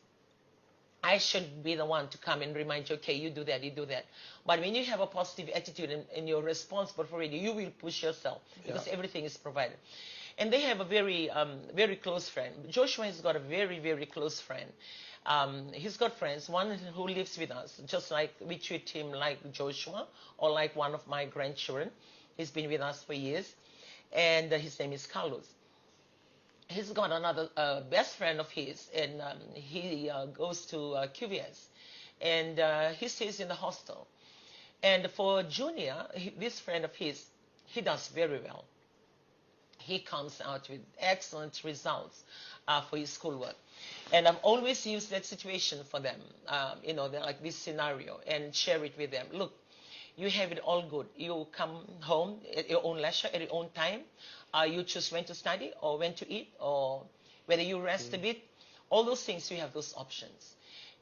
I should be the one to come and remind you, okay, you do that, you do that. But when you have a positive attitude and you're responsible for it, you will push yourself because everything is provided. And they have a very, very close friend. Joshua has got a very, very close friend. He's got friends, one who lives with us, just like we treat him like Joshua or like one of my grandchildren. He's been with us for years, and his name is Carlos. He's got another best friend of his, and he goes to QVS, and he stays in the hostel. And for Junior, this friend of his, he does very well. He comes out with excellent results for his schoolwork. And I've always used that situation for them, they're like this scenario, and share it with them. Look, you have it all good. You come home at your own leisure, at your own time. You choose when to study or when to eat or whether you rest a bit. All those things, you have those options.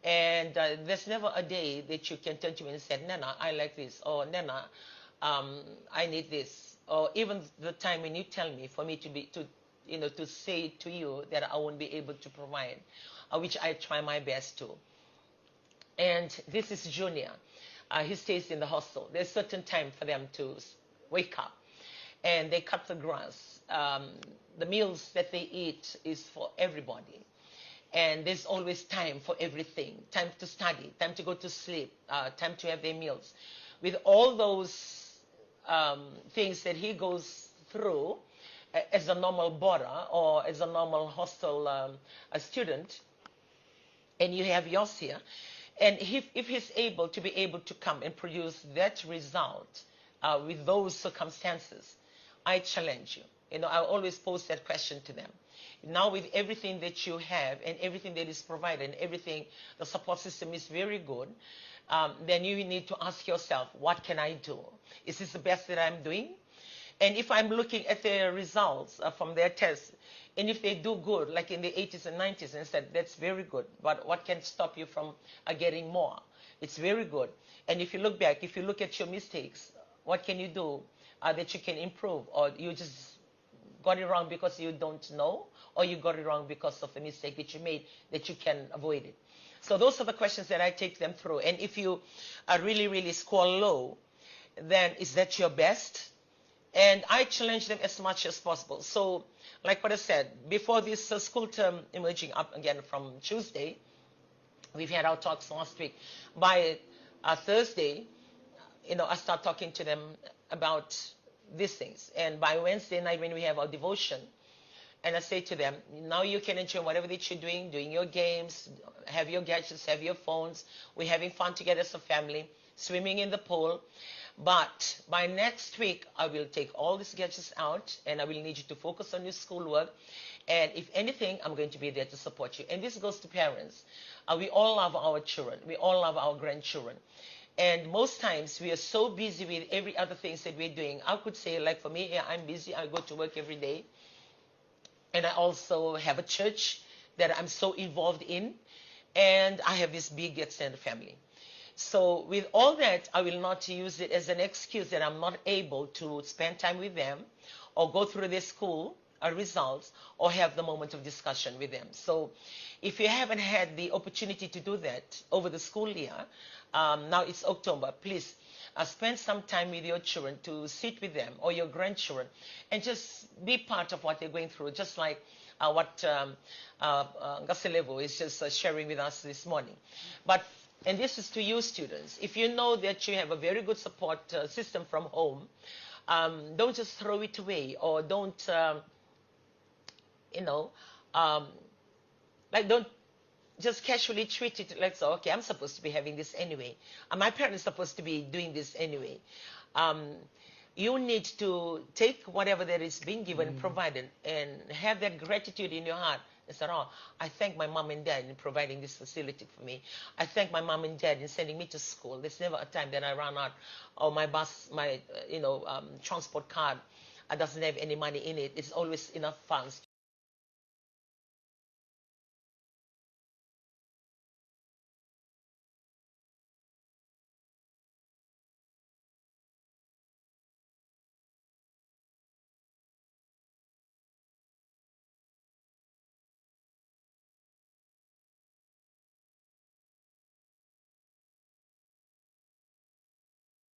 And there's never a day that you can turn to me and say, Nana, I like this, or Nana, I need this. Or even the time when you tell me for me to say to you that I won't be able to provide, which I try my best to. And this is Junior. He stays in the hostel. There's a certain time for them to wake up, and they cut the grass. The meals that they eat is for everybody. And there's always time for everything. Time to study, time to go to sleep, time to have their meals. With all those things that he goes through as a normal boarder or as a normal hostel a student, and you have yours here, and if he's able to come and produce that result with those circumstances, I challenge you. I always pose that question to them. Now with everything that you have and everything that is provided and everything, the support system is very good, then you need to ask yourself, what can I do? Is this the best that I'm doing? And if I'm looking at their results from their tests, and if they do good, like in the 80s and 90s, and said, that's very good, but what can stop you from getting more? It's very good. And if you look back, if you look at your mistakes, what can you do that you can improve? Or you just got it wrong because you don't know, or you got it wrong because of a mistake that you made that you can avoid it. So those are the questions that I take them through. And if you really, really score low, then is that your best? And I challenge them as much as possible. So like what I said, before this school term emerging up again from Tuesday, we've had our talks last week. By Thursday, I start talking to them about these things. And by Wednesday night when we have our devotion, and I say to them, now you can enjoy whatever that you're doing your games, have your gadgets, have your phones. We're having fun together as a family, swimming in the pool. But by next week, I will take all these gadgets out and I will need you to focus on your schoolwork. And if anything, I'm going to be there to support you. And this goes to parents. We all love our children. We all love our grandchildren. And most times we are so busy with every other things that we're doing. I could say, like for me, yeah, I'm busy. I go to work every day. And I also have a church that I'm so involved in. And I have this big extended family. So with all that, I will not use it as an excuse that I'm not able to spend time with them or go through their school results or have the moment of discussion with them. So if you haven't had the opportunity to do that over the school year, now it's October, please spend some time with your children to sit with them or your grandchildren and just be part of what they're going through, just like what Gaselevo is just sharing with us this morning. And this is to you students. If you know that you have a very good support system from home, don't just throw it away or don't, don't just casually treat it like, so, okay, I'm supposed to be having this anyway. My parents are supposed to be doing this anyway. You need to take whatever that is being given and provided and have that gratitude in your heart. And say, oh, I thank my mom and dad in providing this facility for me. I thank my mom and dad in sending me to school. There's never a time that I run out or my bus, my transport card doesn't have any money in it. It's always enough funds